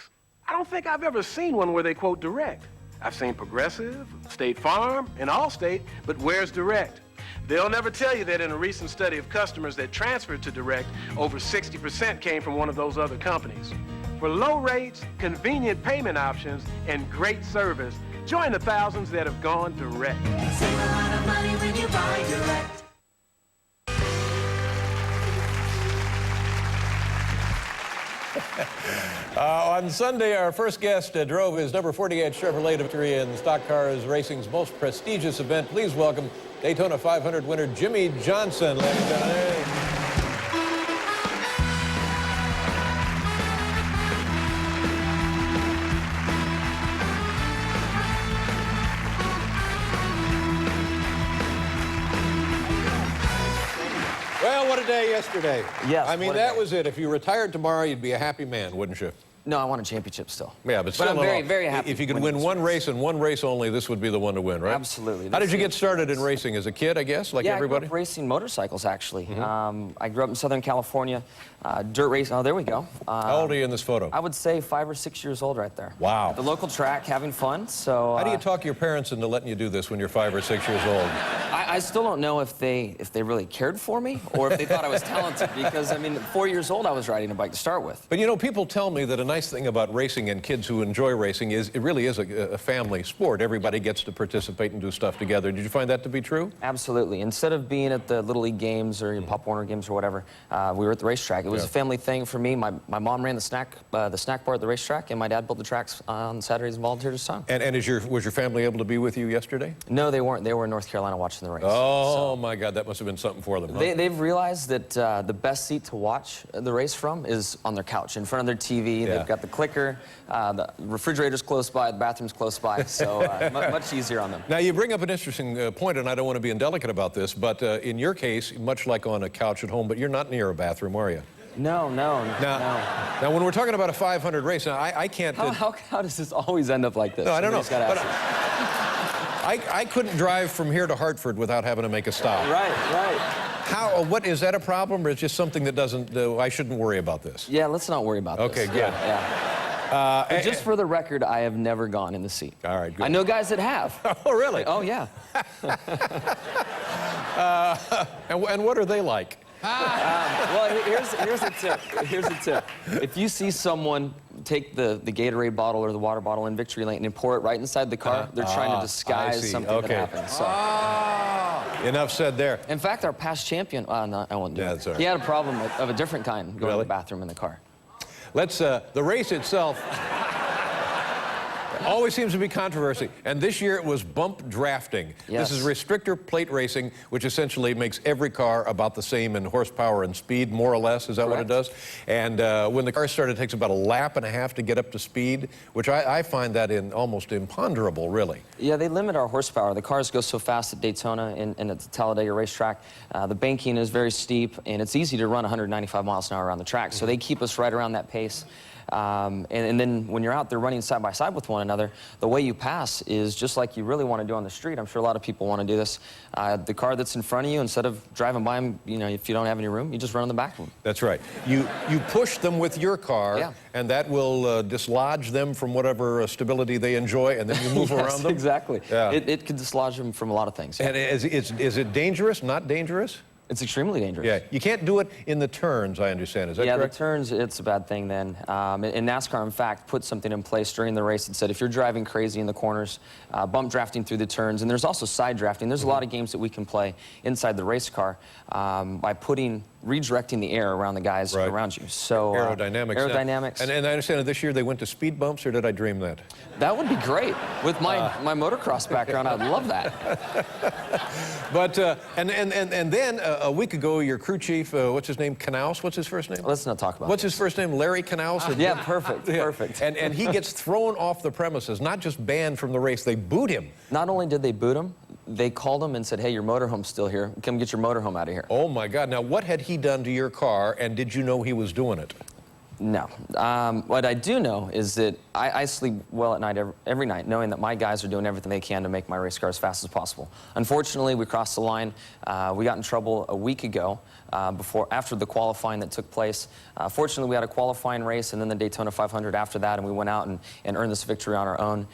I don't think I've ever seen one where they quote direct. I've seen Progressive, State Farm, and Allstate, but where's direct? They'll never tell you that in a recent study of customers that transferred to direct, over 60% came from one of those other companies. For low rates, convenient payment options, and great service, join the thousands that have gone direct. Save a lot of money when you buy direct. On Sunday, our first guest drove his number 48 Chevrolet to victory in Stock Cars Racing's most prestigious event. Please welcome Daytona 500 winner Jimmy Johnson. Ladies and gentlemen. Well, what a day yesterday. Yes. I mean, that was it. If you retired tomorrow, you'd be a happy man, wouldn't you? No, I want a championship still. Yeah, but still, I'm very, very happy. If you could win one race and one race only, this would be the one to win, right? Absolutely. How did you get started in racing? As a kid, I guess, like everybody? I grew up racing motorcycles, actually. I grew up in Southern California. Dirt racing. Oh, there we go. How old are you in this photo? I would say 5 or 6 years old right there. Wow. At the local track, having fun. So. How do you talk your parents into letting you do this when you're 5 or 6 years old? I still don't know if they really cared for me or if they thought I was talented because, I mean, at 4 years old, I was riding a bike to start with. But, you know, people tell me that a nice thing about racing and kids who enjoy racing is it really is a family sport. Everybody gets to participate and do stuff together. Did you find that to be true? Absolutely. Instead of being at the Little League games or Pop Warner games or whatever, we were at the racetrack. It was a family thing for me. My mom ran the snack bar at the racetrack, and my dad built the tracks on Saturdays and volunteered his time. And was your family able to be with you yesterday? No, they weren't. They were in North Carolina watching the race. Oh, my God, that must have been something for them. Huh? They've realized that the best seat to watch the race from is on their couch, in front of their TV. They've got the clicker, the refrigerator's close by, the bathroom's close by, so much easier on them. Now, you bring up an interesting point, and I don't want to be indelicate about this, but in your case, much like on a couch at home, but you're not near a bathroom, are you? No. Now, when we're talking about a 500 race, now, I can't... How does this always end up like this? No, I don't know. But I couldn't drive from here to Hartford without having to make a stop. Right. What, is that a problem, or is it just something that doesn't... I shouldn't worry about this? Yeah, let's not worry about this. Okay, good. Yeah. Just for the record, I have never gone in the seat. All right, good. I know guys that have. Oh, really? Oh, yeah. And what are they like? Well, here's a tip. Here's a tip. If you see someone take the Gatorade bottle or the water bottle in Victory Lane and pour it right inside the car, they're trying to disguise something that happened. So. Enough said there. In fact, our past champion, no, I won't do it. Right. He had a problem of a different kind going to the bathroom in the car. Let's, the race itself always seems to be controversy. And this year it was bump drafting. Yes. This is restrictor plate racing, which essentially makes every car about the same in horsepower and speed, more or less. Is that what it does? And when the car started, it takes about a lap and a half to get up to speed, which I find that almost imponderable, really. Yeah, they limit our horsepower. The cars go so fast at Daytona and at the Talladega racetrack. The banking is very steep, and it's easy to run 195 miles an hour around the track. So they keep us right around that pace. And then when you're out there running side by side with one another, the way you pass is just like you really want to do on the street. I'm sure a lot of people want to do this. The car that's in front of you, instead of driving by them, if you don't have any room, you just run in the back of them. That's right. You push them with your car, and that will dislodge them from whatever stability they enjoy, and then you move around them? Exactly. Yeah. It could dislodge them from a lot of things. And is it dangerous, not dangerous? It's extremely dangerous. Yeah, you can't do it in the turns, I understand. Is that correct? Yeah, the turns, it's a bad thing then. And NASCAR, in fact, put something in place during the race that said if you're driving crazy in the corners, bump drafting through the turns, and there's also side drafting. There's a lot of games that we can play inside the race car by redirecting the air around the guys around you. So aerodynamics. Aerodynamics. And I understand that this year they went to speed bumps, or did I dream that? That would be great. With my motocross background, I'd love that. But and then a week ago, your crew chief, what's his name, Knaus? What's his first name? Let's not talk about What's his first name? Larry Knaus? Yeah, perfect, perfect. And he gets thrown off the premises, not just banned from the race, they boot him. Not only did they boot him, they called him and said, hey, your motorhome's still here. Come get your motorhome out of here. Oh, my God. Now, what had he done to your car, and did you know he was doing it? No. What I do know is that I sleep well at night every night, knowing that my guys are doing everything they can to make my race car as fast as possible. Unfortunately, we crossed the line. We got in trouble a week ago after the qualifying that took place. Fortunately, we had a qualifying race and then the Daytona 500 after that, and we went out and earned this victory on our own.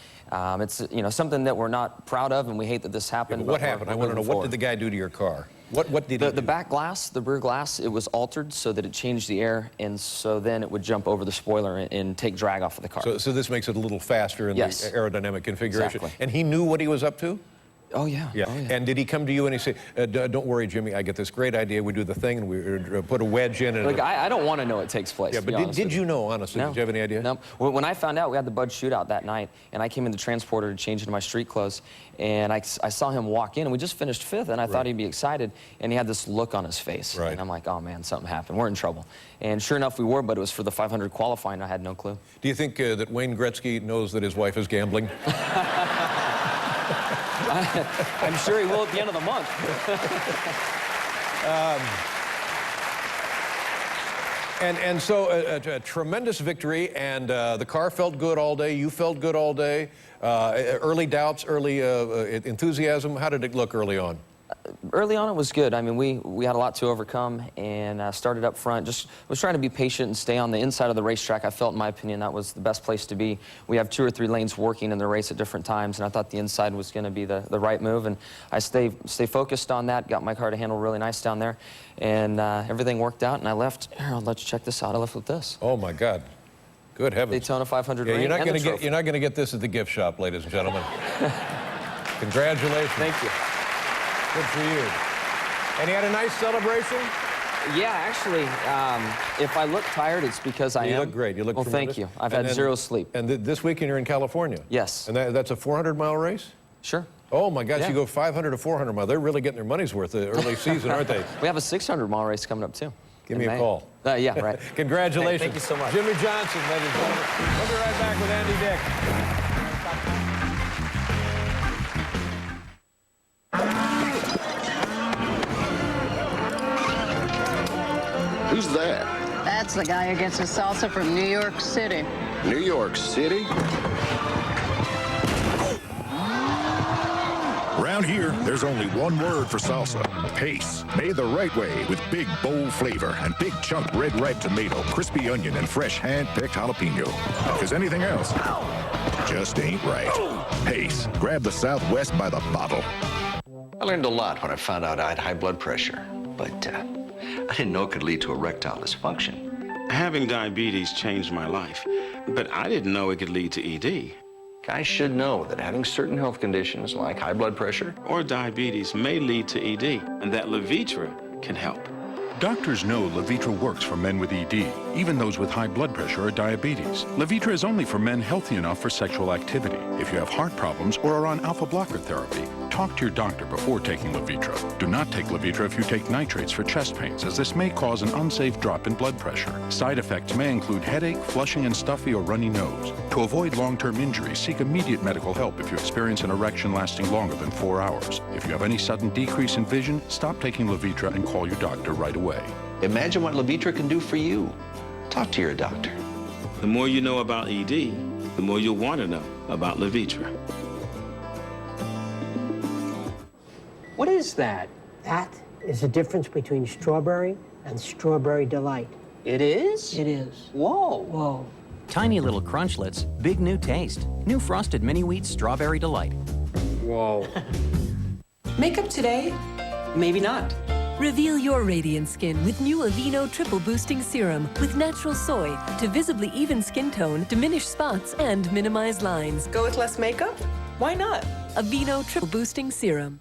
It's something that we're not proud of, and we hate that this happened. What happened? I want to know, what did the guy do to your car? What did he do? The back glass, the rear glass, it was altered so that it changed the air, and so then it would jump over the spoiler and take drag off of the car. So this makes it a little faster in the aerodynamic configuration. Exactly. And he knew what he was up to? Oh, yeah. Yeah. Oh, yeah. And did he come to you and he say, don't worry, Jimmy, I get this great idea. We do the thing and we put a wedge in. And Look, I don't want to know what takes place. Yeah, but did you know, honestly? No. Did you have any idea? No. When I found out, we had the Bud shootout that night, and I came in the transporter to change into my street clothes, and I saw him walk in, and we just finished fifth, and I thought he'd be excited, and he had this look on his face. Right. And I'm like, oh, man, something happened. We're in trouble. And sure enough, we were, but it was for the 500 qualifying. I had no clue. Do you think that Wayne Gretzky knows that his wife is gambling? I'm sure he will at the end of the month. And so a tremendous victory, and the car felt good all day. You felt good all day. Early doubts, early enthusiasm. How did it look early on? Early on, it was good. I mean, we had a lot to overcome, and started up front. Just was trying to be patient and stay on the inside of the racetrack. I felt, in my opinion, that was the best place to be. We have 2 or 3 lanes working in the race at different times, and I thought the inside was going to be the right move. And I stay focused on that. Got my car to handle really nice down there, and everything worked out. And I left. Here, let's check this out. I left with this. Oh my God! Good heavens. Daytona 500 Yeah, ring. you're not and going the to get trophy. you're not going to get this at the gift shop, ladies and gentlemen. Congratulations. Thank you. Good for you. And you had a nice celebration? Yeah, actually, if I look tired, it's because I am. You look great. You look Well, tremendous. thank you. I've had zero sleep. And this weekend you're in California? Yes. And that's a 400-mile race? Sure. Oh, my gosh, Yeah. you go 500 to 400 miles. They're really getting their money's worth the early season, aren't they? We have a 600-mile race coming up, too. Give in me a May. call. Yeah, right. Congratulations. Hey, thank you so much. Jimmy Johnson, ladies and gentlemen. We'll be right back with Andy Dick. Who's that? That's the guy who gets his salsa from New York City. New York City? Around here, there's only one word for salsa: pace. Made the right way with big, bold flavor and big chunk red ripe tomato, crispy onion, and fresh hand-picked jalapeno. Because anything else just ain't right. Pace. Grab the Southwest by the bottle. I learned a lot when I found out I had high blood pressure, but I didn't know it could lead to erectile dysfunction. Having diabetes changed my life, but I didn't know it could lead to ED. Guys should know that having certain health conditions like high blood pressure or diabetes may lead to ED, and that Levitra can help. Doctors know Levitra works for men with ED, even those with high blood pressure or diabetes. Levitra is only for men healthy enough for sexual activity. If you have heart problems or are on alpha blocker therapy, talk to your doctor before taking Levitra. Do not take Levitra if you take nitrates for chest pains, as this may cause an unsafe drop in blood pressure. Side effects may include headache, flushing and stuffy or runny nose. To avoid long-term injury, seek immediate medical help if you experience an erection lasting longer than 4 hours. If you have any sudden decrease in vision, stop taking Levitra and call your doctor right away. Imagine what Levitra can do for you. Talk to your doctor. The more you know about ED, the more you'll want to know about Levitra. What is that? That is the difference between strawberry and strawberry delight. It is? It is. Whoa. Whoa. Tiny little crunchlets, big new taste. New Frosted Mini Wheat Strawberry Delight. Whoa. Makeup today? Maybe not. Reveal your radiant skin with new Aveeno Triple Boosting Serum with natural soy to visibly even skin tone, diminish spots, and minimize lines. Go with less makeup? Why not? Aveeno Triple Boosting Serum.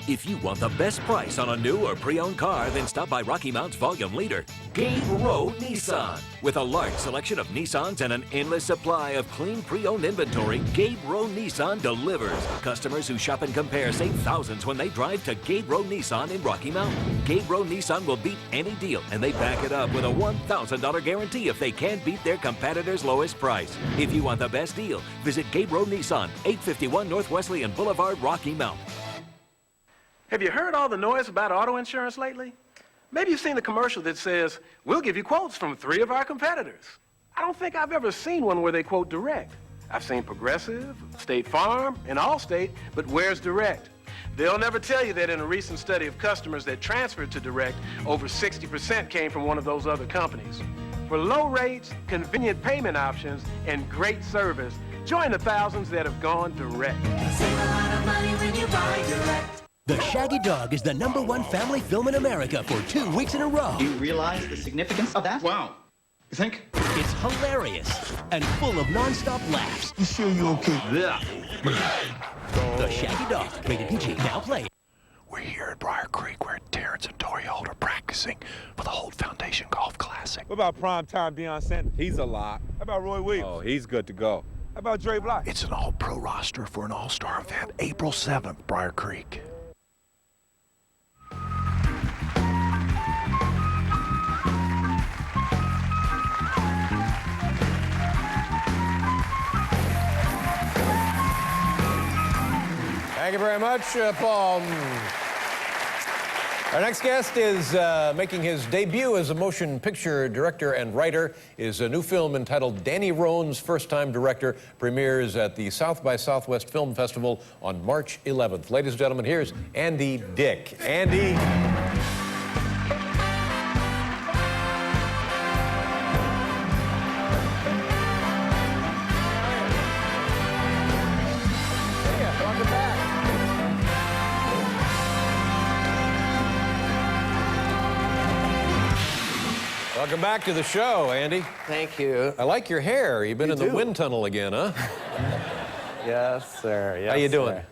If you want the best price on a new or pre-owned car, then stop by Rocky Mount's volume leader, Gabe Rowe Nissan. With a large selection of Nissans and an endless supply of clean pre-owned inventory, Gabe Rowe Nissan delivers. Customers who shop and compare save thousands when they drive to Gabe Rowe Nissan in Rocky Mount. Gabe Rowe Nissan will beat any deal, and they back it up with a $1,000 guarantee if they can't beat their competitor's lowest price. If you want the best deal, visit Gabe Rowe Nissan, 851 North Wesleyan Boulevard, Rocky Mount. Have you heard all the noise about auto insurance lately? Maybe you've seen the commercial that says, we'll give you quotes from 3 of our competitors. I don't think I've ever seen one where they quote direct. I've seen Progressive, State Farm, and Allstate, but where's direct? They'll never tell you that in a recent study of customers that transferred to direct, over 60% came from one of those other companies. For low rates, convenient payment options, and great service, join the thousands that have gone direct. Save a lot of money when you buy direct. The Shaggy Dog is the #1 family film in America for 2 weeks in a row. Do you realize the significance of that? Wow. You think? It's hilarious and full of non-stop laughs. You sure you're okay? Yeah. The Shaggy Dog, rated PG, now play. We're here at Briar Creek where Terrence and Tori Holt are practicing for the Holt Foundation Golf Classic. What about primetime Deion Sanders? He's a lot. How about Roy Williams? Oh, he's good to go. How about Dre Block? It's an all-pro roster for an all-star event, April 7th, Briar Creek. Thank you very much, Paul. Our next guest is making his debut as a motion picture director and writer. Is a new film entitled Danny Roan's First Time Director, premieres at the South by Southwest Film Festival on March 11th. Ladies and gentlemen, here's Andy Dick. Andy. Welcome back to the show, Andy. Thank you. I like your hair. You've been in the wind tunnel again, huh? Yes, sir. Yes, How you doing? Sir.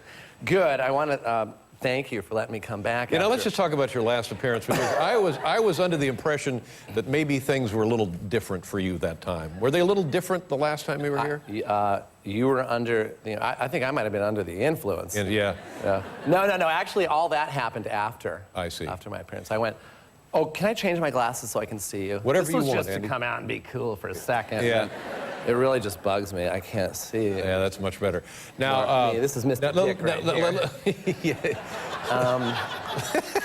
Good. I want to thank you for letting me come back. You know, let's just talk about your last appearance, because I was under the impression that maybe things were a little different for you that time. Were they a little different the last time you were here? You were under, I think I might have been under the influence. Yeah. No. Actually, all that happened after. I see. After my appearance. I went, oh, can I change my glasses so I can see you? Whatever you want, This was just Andy. to come out and be cool for a second. Yeah. And it really just bugs me. I can't see you. Yeah, that's much better. Now, this is Mr. Dick right here.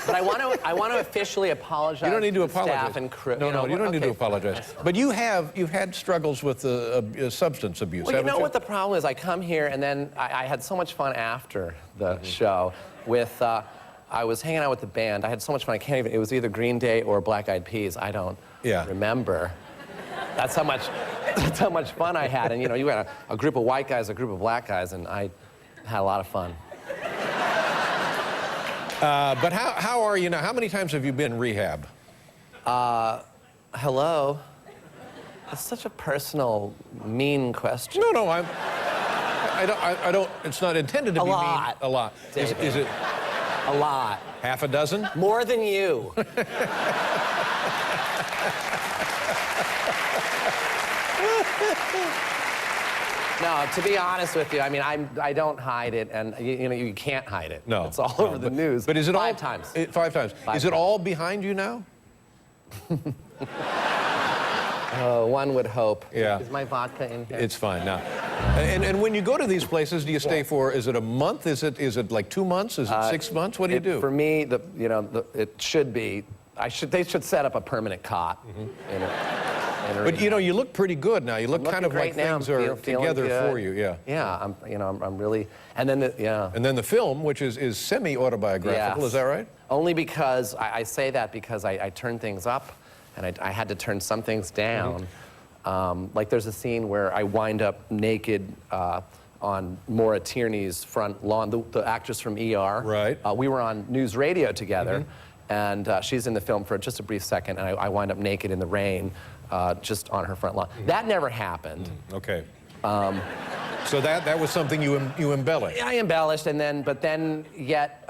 But I want to officially apologize. You don't need to the apologize. Staff and crew. No, you don't need to apologize. But you've had struggles with substance abuse. Well, you know what the problem is? I come here and then I had so much fun after the show with. I was hanging out with the band. I had so much fun. I can't even. It was either Green Day or Black Eyed Peas. I don't remember. That's how much fun I had. And you had a group of white guys, a group of black guys, and I had a lot of fun. But how are you now? How many times have you been rehab? Hello? That's such a personal, mean question. No, I don't, it's not intended to be mean. A lot. Is it? A lot. Half a dozen? More than you. No, to be honest with you, I mean, I don't hide it, and you can't hide it. No. It's all over the news. But is it Five times. 5 times. Is it all behind you now? One would hope. Yeah. Is my vodka in here? It's fine now. And when you go to these places, do you stay for? Is it a month? Is it like 2 months? Is it 6 months? What do you do? For me, it should be. They should set up a permanent cot. But you look pretty good now. You look kind of like things are together for you. Yeah. Yeah, I'm really. And then And then the film, which is semi-autobiographical, Yes. is that right? Only because I say that because I turn things up, and I had to turn some things down. Like there's a scene where I wind up naked on Maura Tierney's front lawn, the actress from ER. Right. We were on news radio together, and she's in the film for just a brief second, and I wind up naked in the rain, just on her front lawn. That never happened. Okay. So that was something you embellished. I embellished, but then yet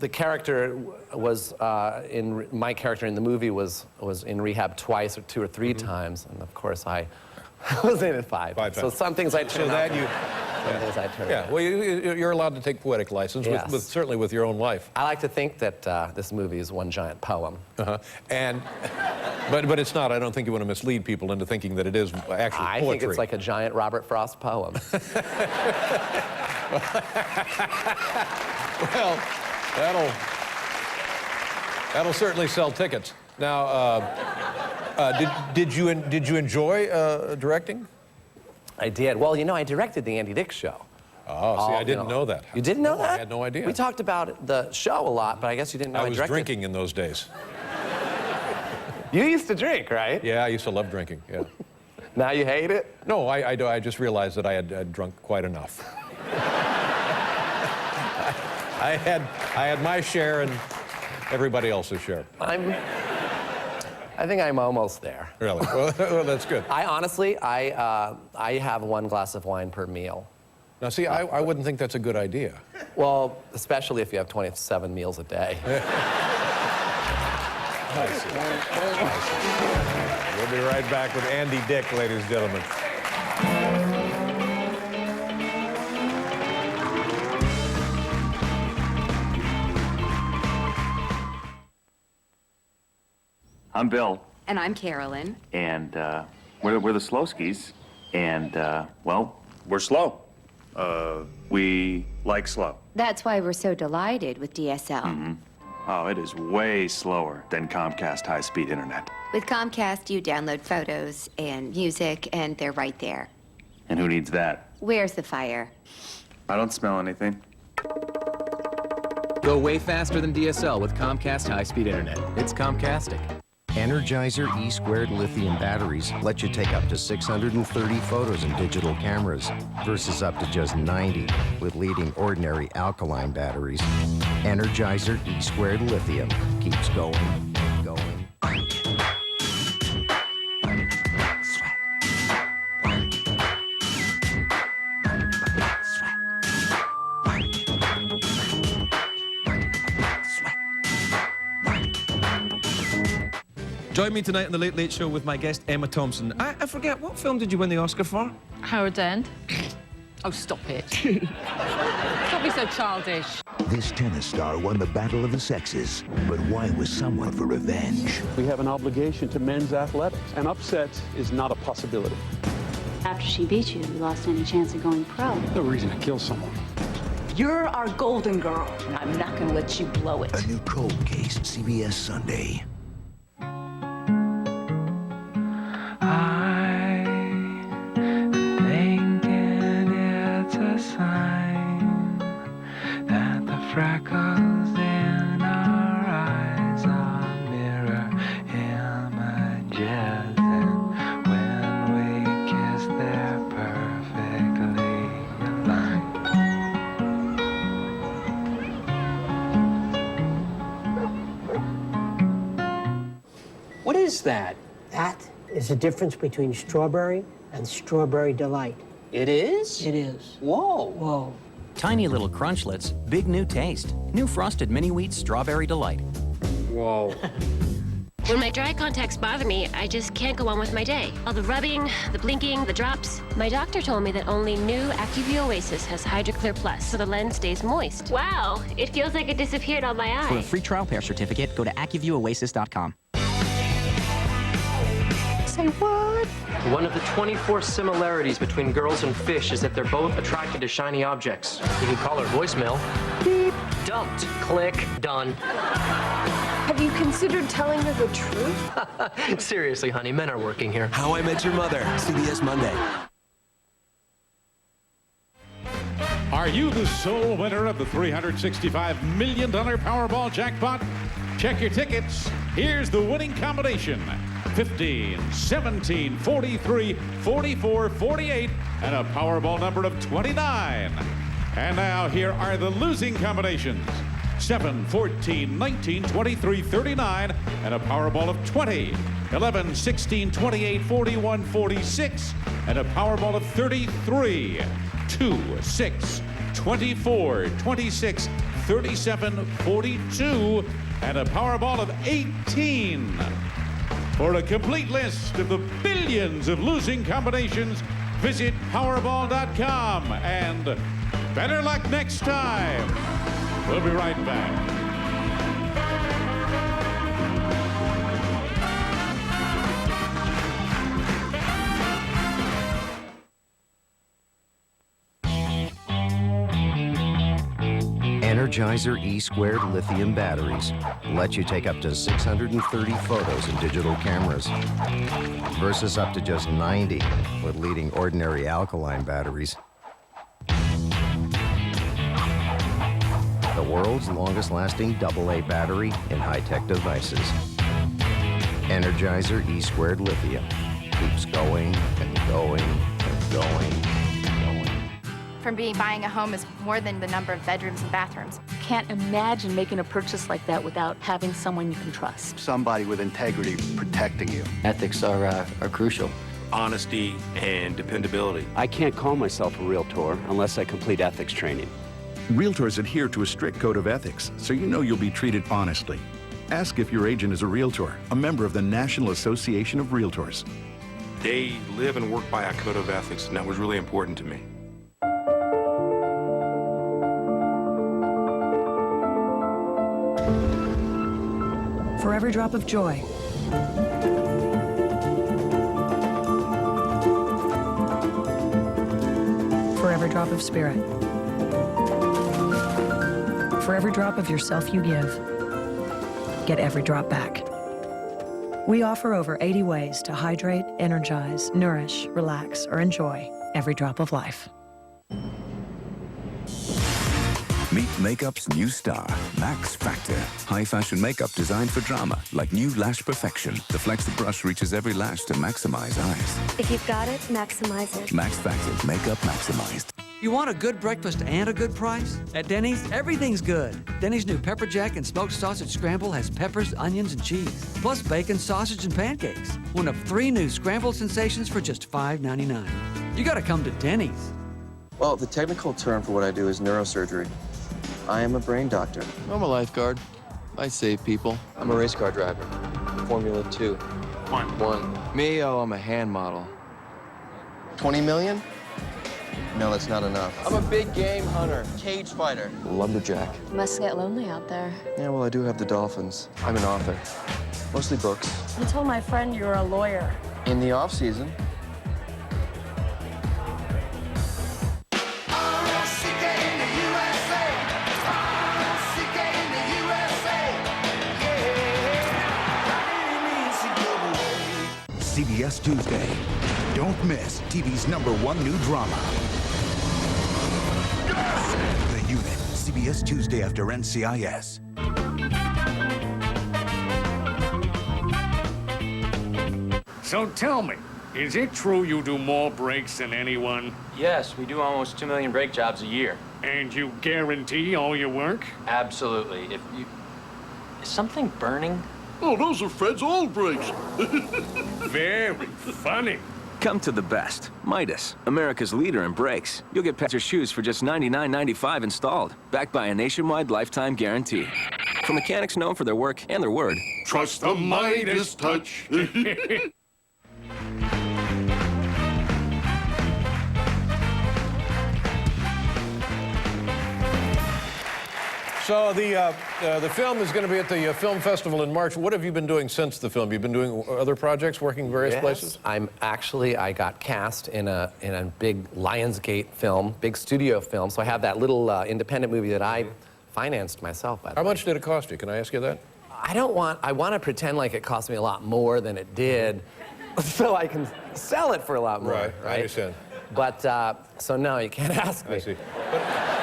the character was my character in the movie was in rehab twice or 2 or 3 times, and of course I was in it 5 times. So some things I turned out. Some things I turned out. Well, you're allowed to take poetic license, Yes. certainly with your own life. I like to think that this movie is one giant poem. But it's not. I don't think you want to mislead people into thinking that it is actually poetry. I think it's like a giant Robert Frost poem. Well, that'll certainly sell tickets. Now, did you enjoy directing? I did. Well, I directed the Andy Dick Show. Oh, see, I didn't know that. You didn't know that? I had no idea. We talked about the show a lot, but I guess you didn't know I was directed. drinking in those days. You used to drink, right? Yeah, I used to love drinking, yeah. Now you hate it? No, I do. I just realized that I had drunk quite enough. I had my share and everybody else's share. I think I'm almost there. Really? Well, that's good. I honestly have 1 glass of wine per meal. Now, see, I wouldn't think that's a good idea. Well, especially if you have 27 meals a day. I see. We'll be right back with Andy Dick, ladies and gentlemen. I'm Bill. And I'm Carolyn. And we're the Slowskis. And, well, we're slow. We like slow. That's why we're so delighted with DSL. Mm-hmm. Oh, it is way slower than Comcast high-speed internet. With Comcast, you download photos and music, and they're right there. And who needs that? Where's the fire? I don't smell anything. Go way faster than DSL with Comcast high-speed internet. It's Comcastic. Energizer E-squared lithium batteries let you take up to 630 photos in digital cameras versus up to just 90 with leading ordinary alkaline batteries. Energizer E-squared lithium keeps going. Join me tonight on The Late Late Show with my guest, Emma Thompson. I forget, what film did you win the Oscar for? Howard's End. Oh, stop it. Stop being so childish. This tennis star won the battle of the sexes, but why was someone for revenge? We have an obligation to men's athletics. An upset is not a possibility. After she beat you, you lost any chance of going pro. No reason to kill someone. You're our golden girl, and I'm not going to let you blow it. A new cold case, CBS Sunday. Freckles in our eyes are mirror images, and when we kiss, they're perfectly aligned. What is that? That is the difference between strawberry and strawberry delight. It is? It is. Whoa. Whoa. Tiny little crunchlets, big new taste. New Frosted Mini Wheat Strawberry Delight. Whoa. When my dry contacts bother me, I just can't go on with my day. All the rubbing, the blinking, the drops. My doctor told me that only new AccuView Oasis has HydroClear Plus, so the lens stays moist. Wow, it feels like it disappeared on my eye. For a free trial pair certificate, go to AccuViewOasis.com. Say what? One of the 24 similarities between girls and fish is that they're both attracted to shiny objects. You can call her voicemail. Beep. Dumped. Click. Done. Have you considered telling her the truth? Seriously, honey, men are working here. How I Met Your Mother, CBS Monday. Are you the sole winner of the $365 million Powerball jackpot? Check your tickets. Here's the winning combination. 15, 17, 43, 44, 48, and a Powerball number of 29. And now here are the losing combinations. 7, 14, 19, 23, 39, and a Powerball of 20. 11, 16, 28, 41, 46, and a Powerball of 33. 2, 6, 24, 26, 37, 42, and a Powerball of 18. For a complete list of the billions of losing combinations, visit Powerball.com. And better luck next time. We'll be right back. Energizer E-squared lithium batteries let you take up to 630 photos in digital cameras versus up to just 90 with leading ordinary alkaline batteries. The world's longest-lasting AA battery in high-tech devices. Energizer E-squared lithium keeps going and going and going. From buying a home is more than the number of bedrooms and bathrooms. Can't imagine making a purchase like that without having someone you can trust. Somebody with integrity protecting you. Ethics are crucial. Honesty and dependability. I can't call myself a realtor unless I complete ethics training. Realtors adhere to a strict code of ethics, so you know you'll be treated honestly. Ask if your agent is a realtor, a member of the National Association of Realtors. They live and work by a code of ethics, and that was really important to me. For every drop of joy, for every drop of spirit, for every drop of yourself you give, get every drop back. We offer over 80 ways to hydrate, energize, nourish, relax, or enjoy every drop of life. Meet makeup's new star, Max Factor. High-fashion makeup designed for drama, like new Lash Perfection. The Flex brush reaches every lash to maximize eyes. If you've got it, maximize it. Max Factor, makeup maximized. You want a good breakfast and a good price? At Denny's, everything's good. Denny's new Pepper Jack and Smoked Sausage Scramble has peppers, onions, and cheese, plus bacon, sausage, and pancakes. One of 3 new scrambled sensations for just $5.99. You gotta come to Denny's. Well, the technical term for what I do is neurosurgery. I am a brain doctor. I'm a lifeguard. I save people. I'm a race car driver. Formula 2. One. Me, oh, I'm a hand model. 20 million? No, that's not enough. I'm a big game hunter, cage fighter, lumberjack. Must get lonely out there. Yeah, well, I do have the dolphins. I'm an author. Mostly books. You told my friend you were a lawyer. In the off season. CBS Tuesday. Don't miss TV's #1 new drama. The Unit. CBS Tuesday after NCIS. So tell me, is it true you do more breaks than anyone? Yes, we do almost 2 million brake jobs a year. And you guarantee all your work? Absolutely. If you... Is something burning? Oh, those are Fred's old brakes. Very funny. Come to the best. Midas, America's leader in brakes. You'll get past your shoes for just $99.95 installed, backed by a nationwide lifetime guarantee. For mechanics known for their work and their word. Trust the Midas touch. So the film is going to be at the film festival in March. What have you been doing since the film? You've been doing other projects, working various places? I got cast in a big Lionsgate film, big studio film. So I have that little independent movie that I financed myself. By the way. How much did it cost you? Can I ask you that? I want to pretend like it cost me a lot more than it did, so I can sell it for a lot more. Right. I understand. But so no, you can't ask me. I see.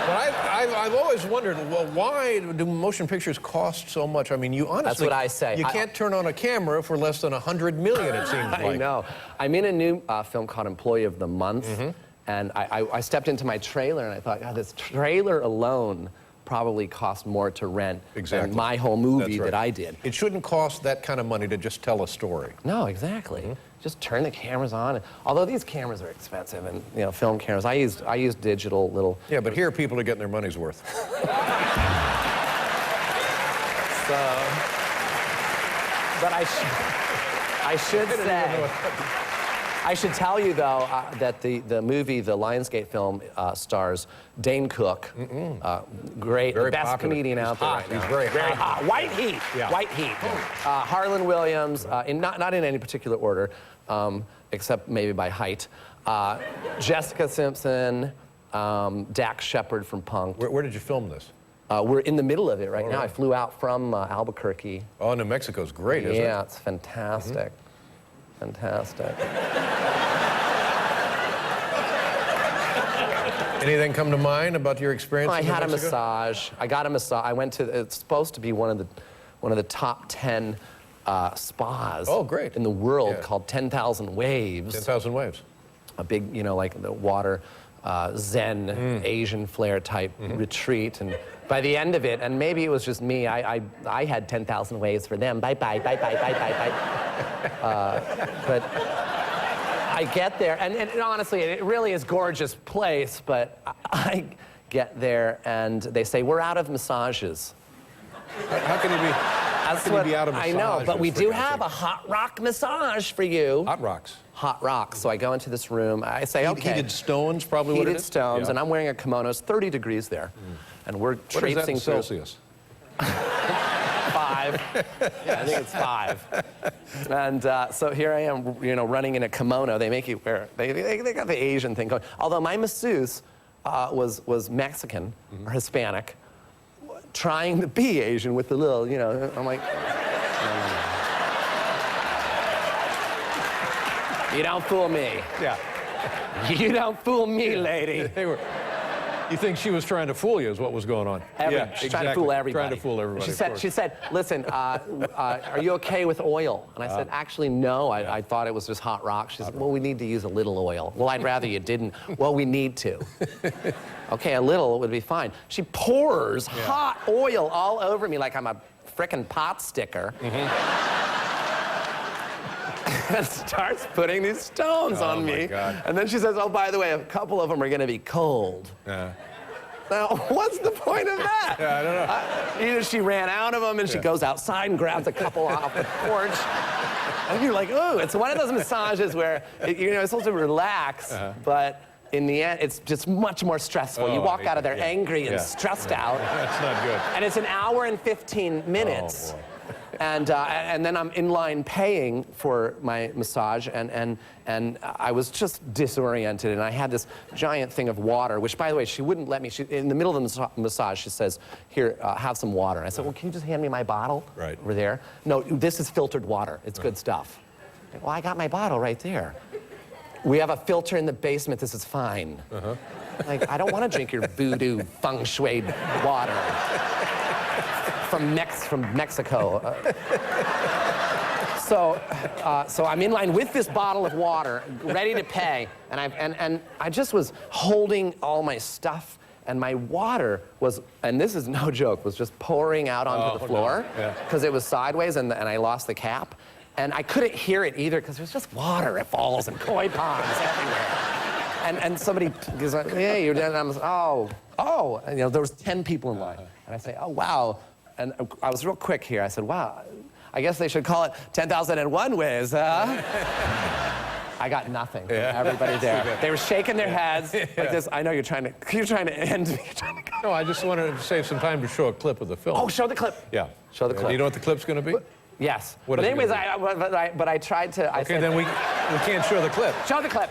But I've always wondered, well, why do motion pictures cost so much? I mean, you honestly... That's what I say. You can't turn on a camera for less than $100 million, it seems like. I know. I'm in a new film called Employee of the Month, and I stepped into my trailer, and I thought, God, this trailer alone probably cost more to rent than my whole movie that I did. It shouldn't cost that kind of money to just tell a story. No, exactly. Just turn the cameras on. Although these cameras are expensive, and film cameras, I use digital little. Yeah, but here people are getting their money's worth. But I should say. I should tell you, though, that the movie, the Lionsgate film, stars Dane Cook. Great, the best comedian out there right now. He's very hot. White Heat. Yeah. White Heat. Yeah. Harlan Williams, not in any particular order, except maybe by height. Jessica Simpson, Dax Shepard from Punk'd. Where did you film this? We're in the middle of it right now. I flew out from Albuquerque. Oh, New Mexico's great, isn't it? Yeah, it's fantastic. Fantastic. Anything come to mind about your experience? I had a massage. I got a massage. I went to. It's supposed to be one of the top 10 spas. Oh, great. In the world, called 10,000 Waves. 10,000 Waves. A big, like the water, Zen, Asian flair type retreat, and by the end of it, and maybe it was just me, I had 10,000 waves for them. Bye bye, bye bye, bye bye, bye. But I get there, and honestly, it really is a gorgeous place, but I get there, and they say, we're out of massages. How can you be, out of massages? I know, but we do have a hot rock massage for you. Hot rocks? Hot rocks. So I go into this room, I say, okay. Heated stones, probably what it is? Heated stones, and I'm wearing a kimono. It's 30 degrees there. And we're traipsing through. What is that in Celsius? 5. Yeah, I think it's 5. And so here I am, running in a kimono. They make you wear. They got the Asian thing going. Although my masseuse was Mexican or Hispanic, trying to be Asian with the little, I'm like, no. You don't fool me. Yeah. You don't fool me, lady. You think she was trying to fool you is what was going on? She's trying to fool everybody. Trying to fool everybody. She said, listen, are you okay with oil? And I said, actually, no. I thought it was just hot rock. She said, well, we need to use a little oil. Well, I'd rather you didn't. Well, we need to. Okay, a little would be fine. She pours hot oil all over me like I'm a frickin' pot sticker. And starts putting these stones on me. God. And then she says, oh, by the way, a couple of them are going to be cold. Now, what's the point of that? Yeah, I don't know. You know, she ran out of them, and she goes outside and grabs a couple off the porch. And you're like, ooh, it's one of those massages where, you know, it's supposed to relax, but in the end, it's just much more stressful. You walk out of there angry and stressed out. That's not good. And it's an hour and 15 minutes. Oh, boy. And then I'm in line paying for my massage, and I was just disoriented, and I had this giant thing of water, which, by the way, she wouldn't let me. In the middle of the massage, she says, here, have some water. And I said, well, can you just hand me my bottle over there? No, this is filtered water. It's good stuff. Well, I got my bottle right there. We have a filter in the basement. This is fine. Like, I don't want to drink your voodoo feng shui water. From Mexico. So I'm in line with this bottle of water, ready to pay, and I just was holding all my stuff, and my water was, and this is no joke, was just pouring out onto the floor because it was sideways, and I lost the cap, and I couldn't hear it either because there's just water. It falls and koi ponds everywhere. And somebody goes, hey, you're done. And I'm like, oh, and, you know, there was 10 people in line, and I say, oh wow. And I was real quick here. I said, wow, I guess they should call it 10,001 ways, huh? I got nothing from everybody there. They were shaking their heads like this. I know you're trying to end me. No, I just wanted to save some time to show a clip of the film. Oh, show the clip. Yeah. Show the clip. Do you know what the clip's going to be? Yes. What But is it anyways, gonna but I tried to. I Okay, said, then we can't show the clip. Show the clip.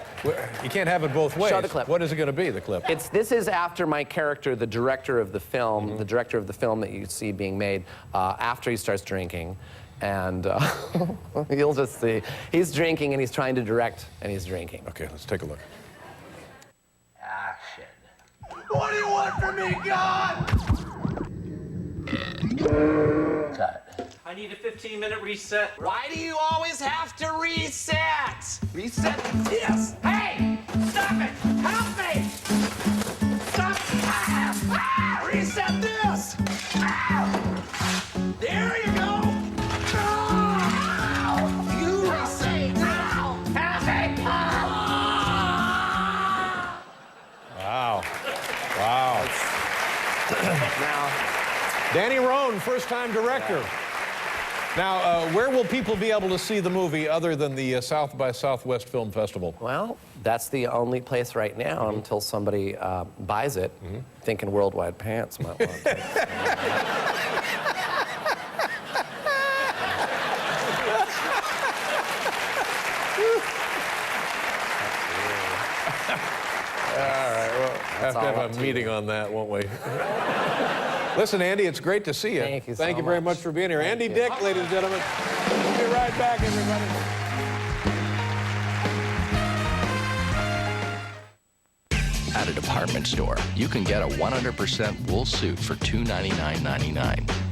You can't have it both ways. Show the clip. What is it going to be, the clip? This is after my character, the director of the film, the director of the film that you see being made, after he starts drinking. And you'll just see. He's drinking, and he's trying to direct, and he's drinking. Okay, let's take a look. Action. What do you want from me, God? Cut. I need a 15-minute reset. Why do you always have to reset? Reset this. Hey, stop it. Help me. Stop. Reset this. There you go. You reset now. Help me. Wow. Wow. Now, Danny Roan, first-time director. Now, where will people be able to see the movie other than the South by Southwest Film Festival? well, that's the only place right now until somebody buys it, thinking Worldwide Pants might want to. Have to have a meeting on that, won't we? Listen, Andy, it's great to see you. Thank you so Thank you very much for being here. Andy Dick, ladies and gentlemen. We'll be right back, everybody. At a department store, you can get a 100% wool suit for $299.99.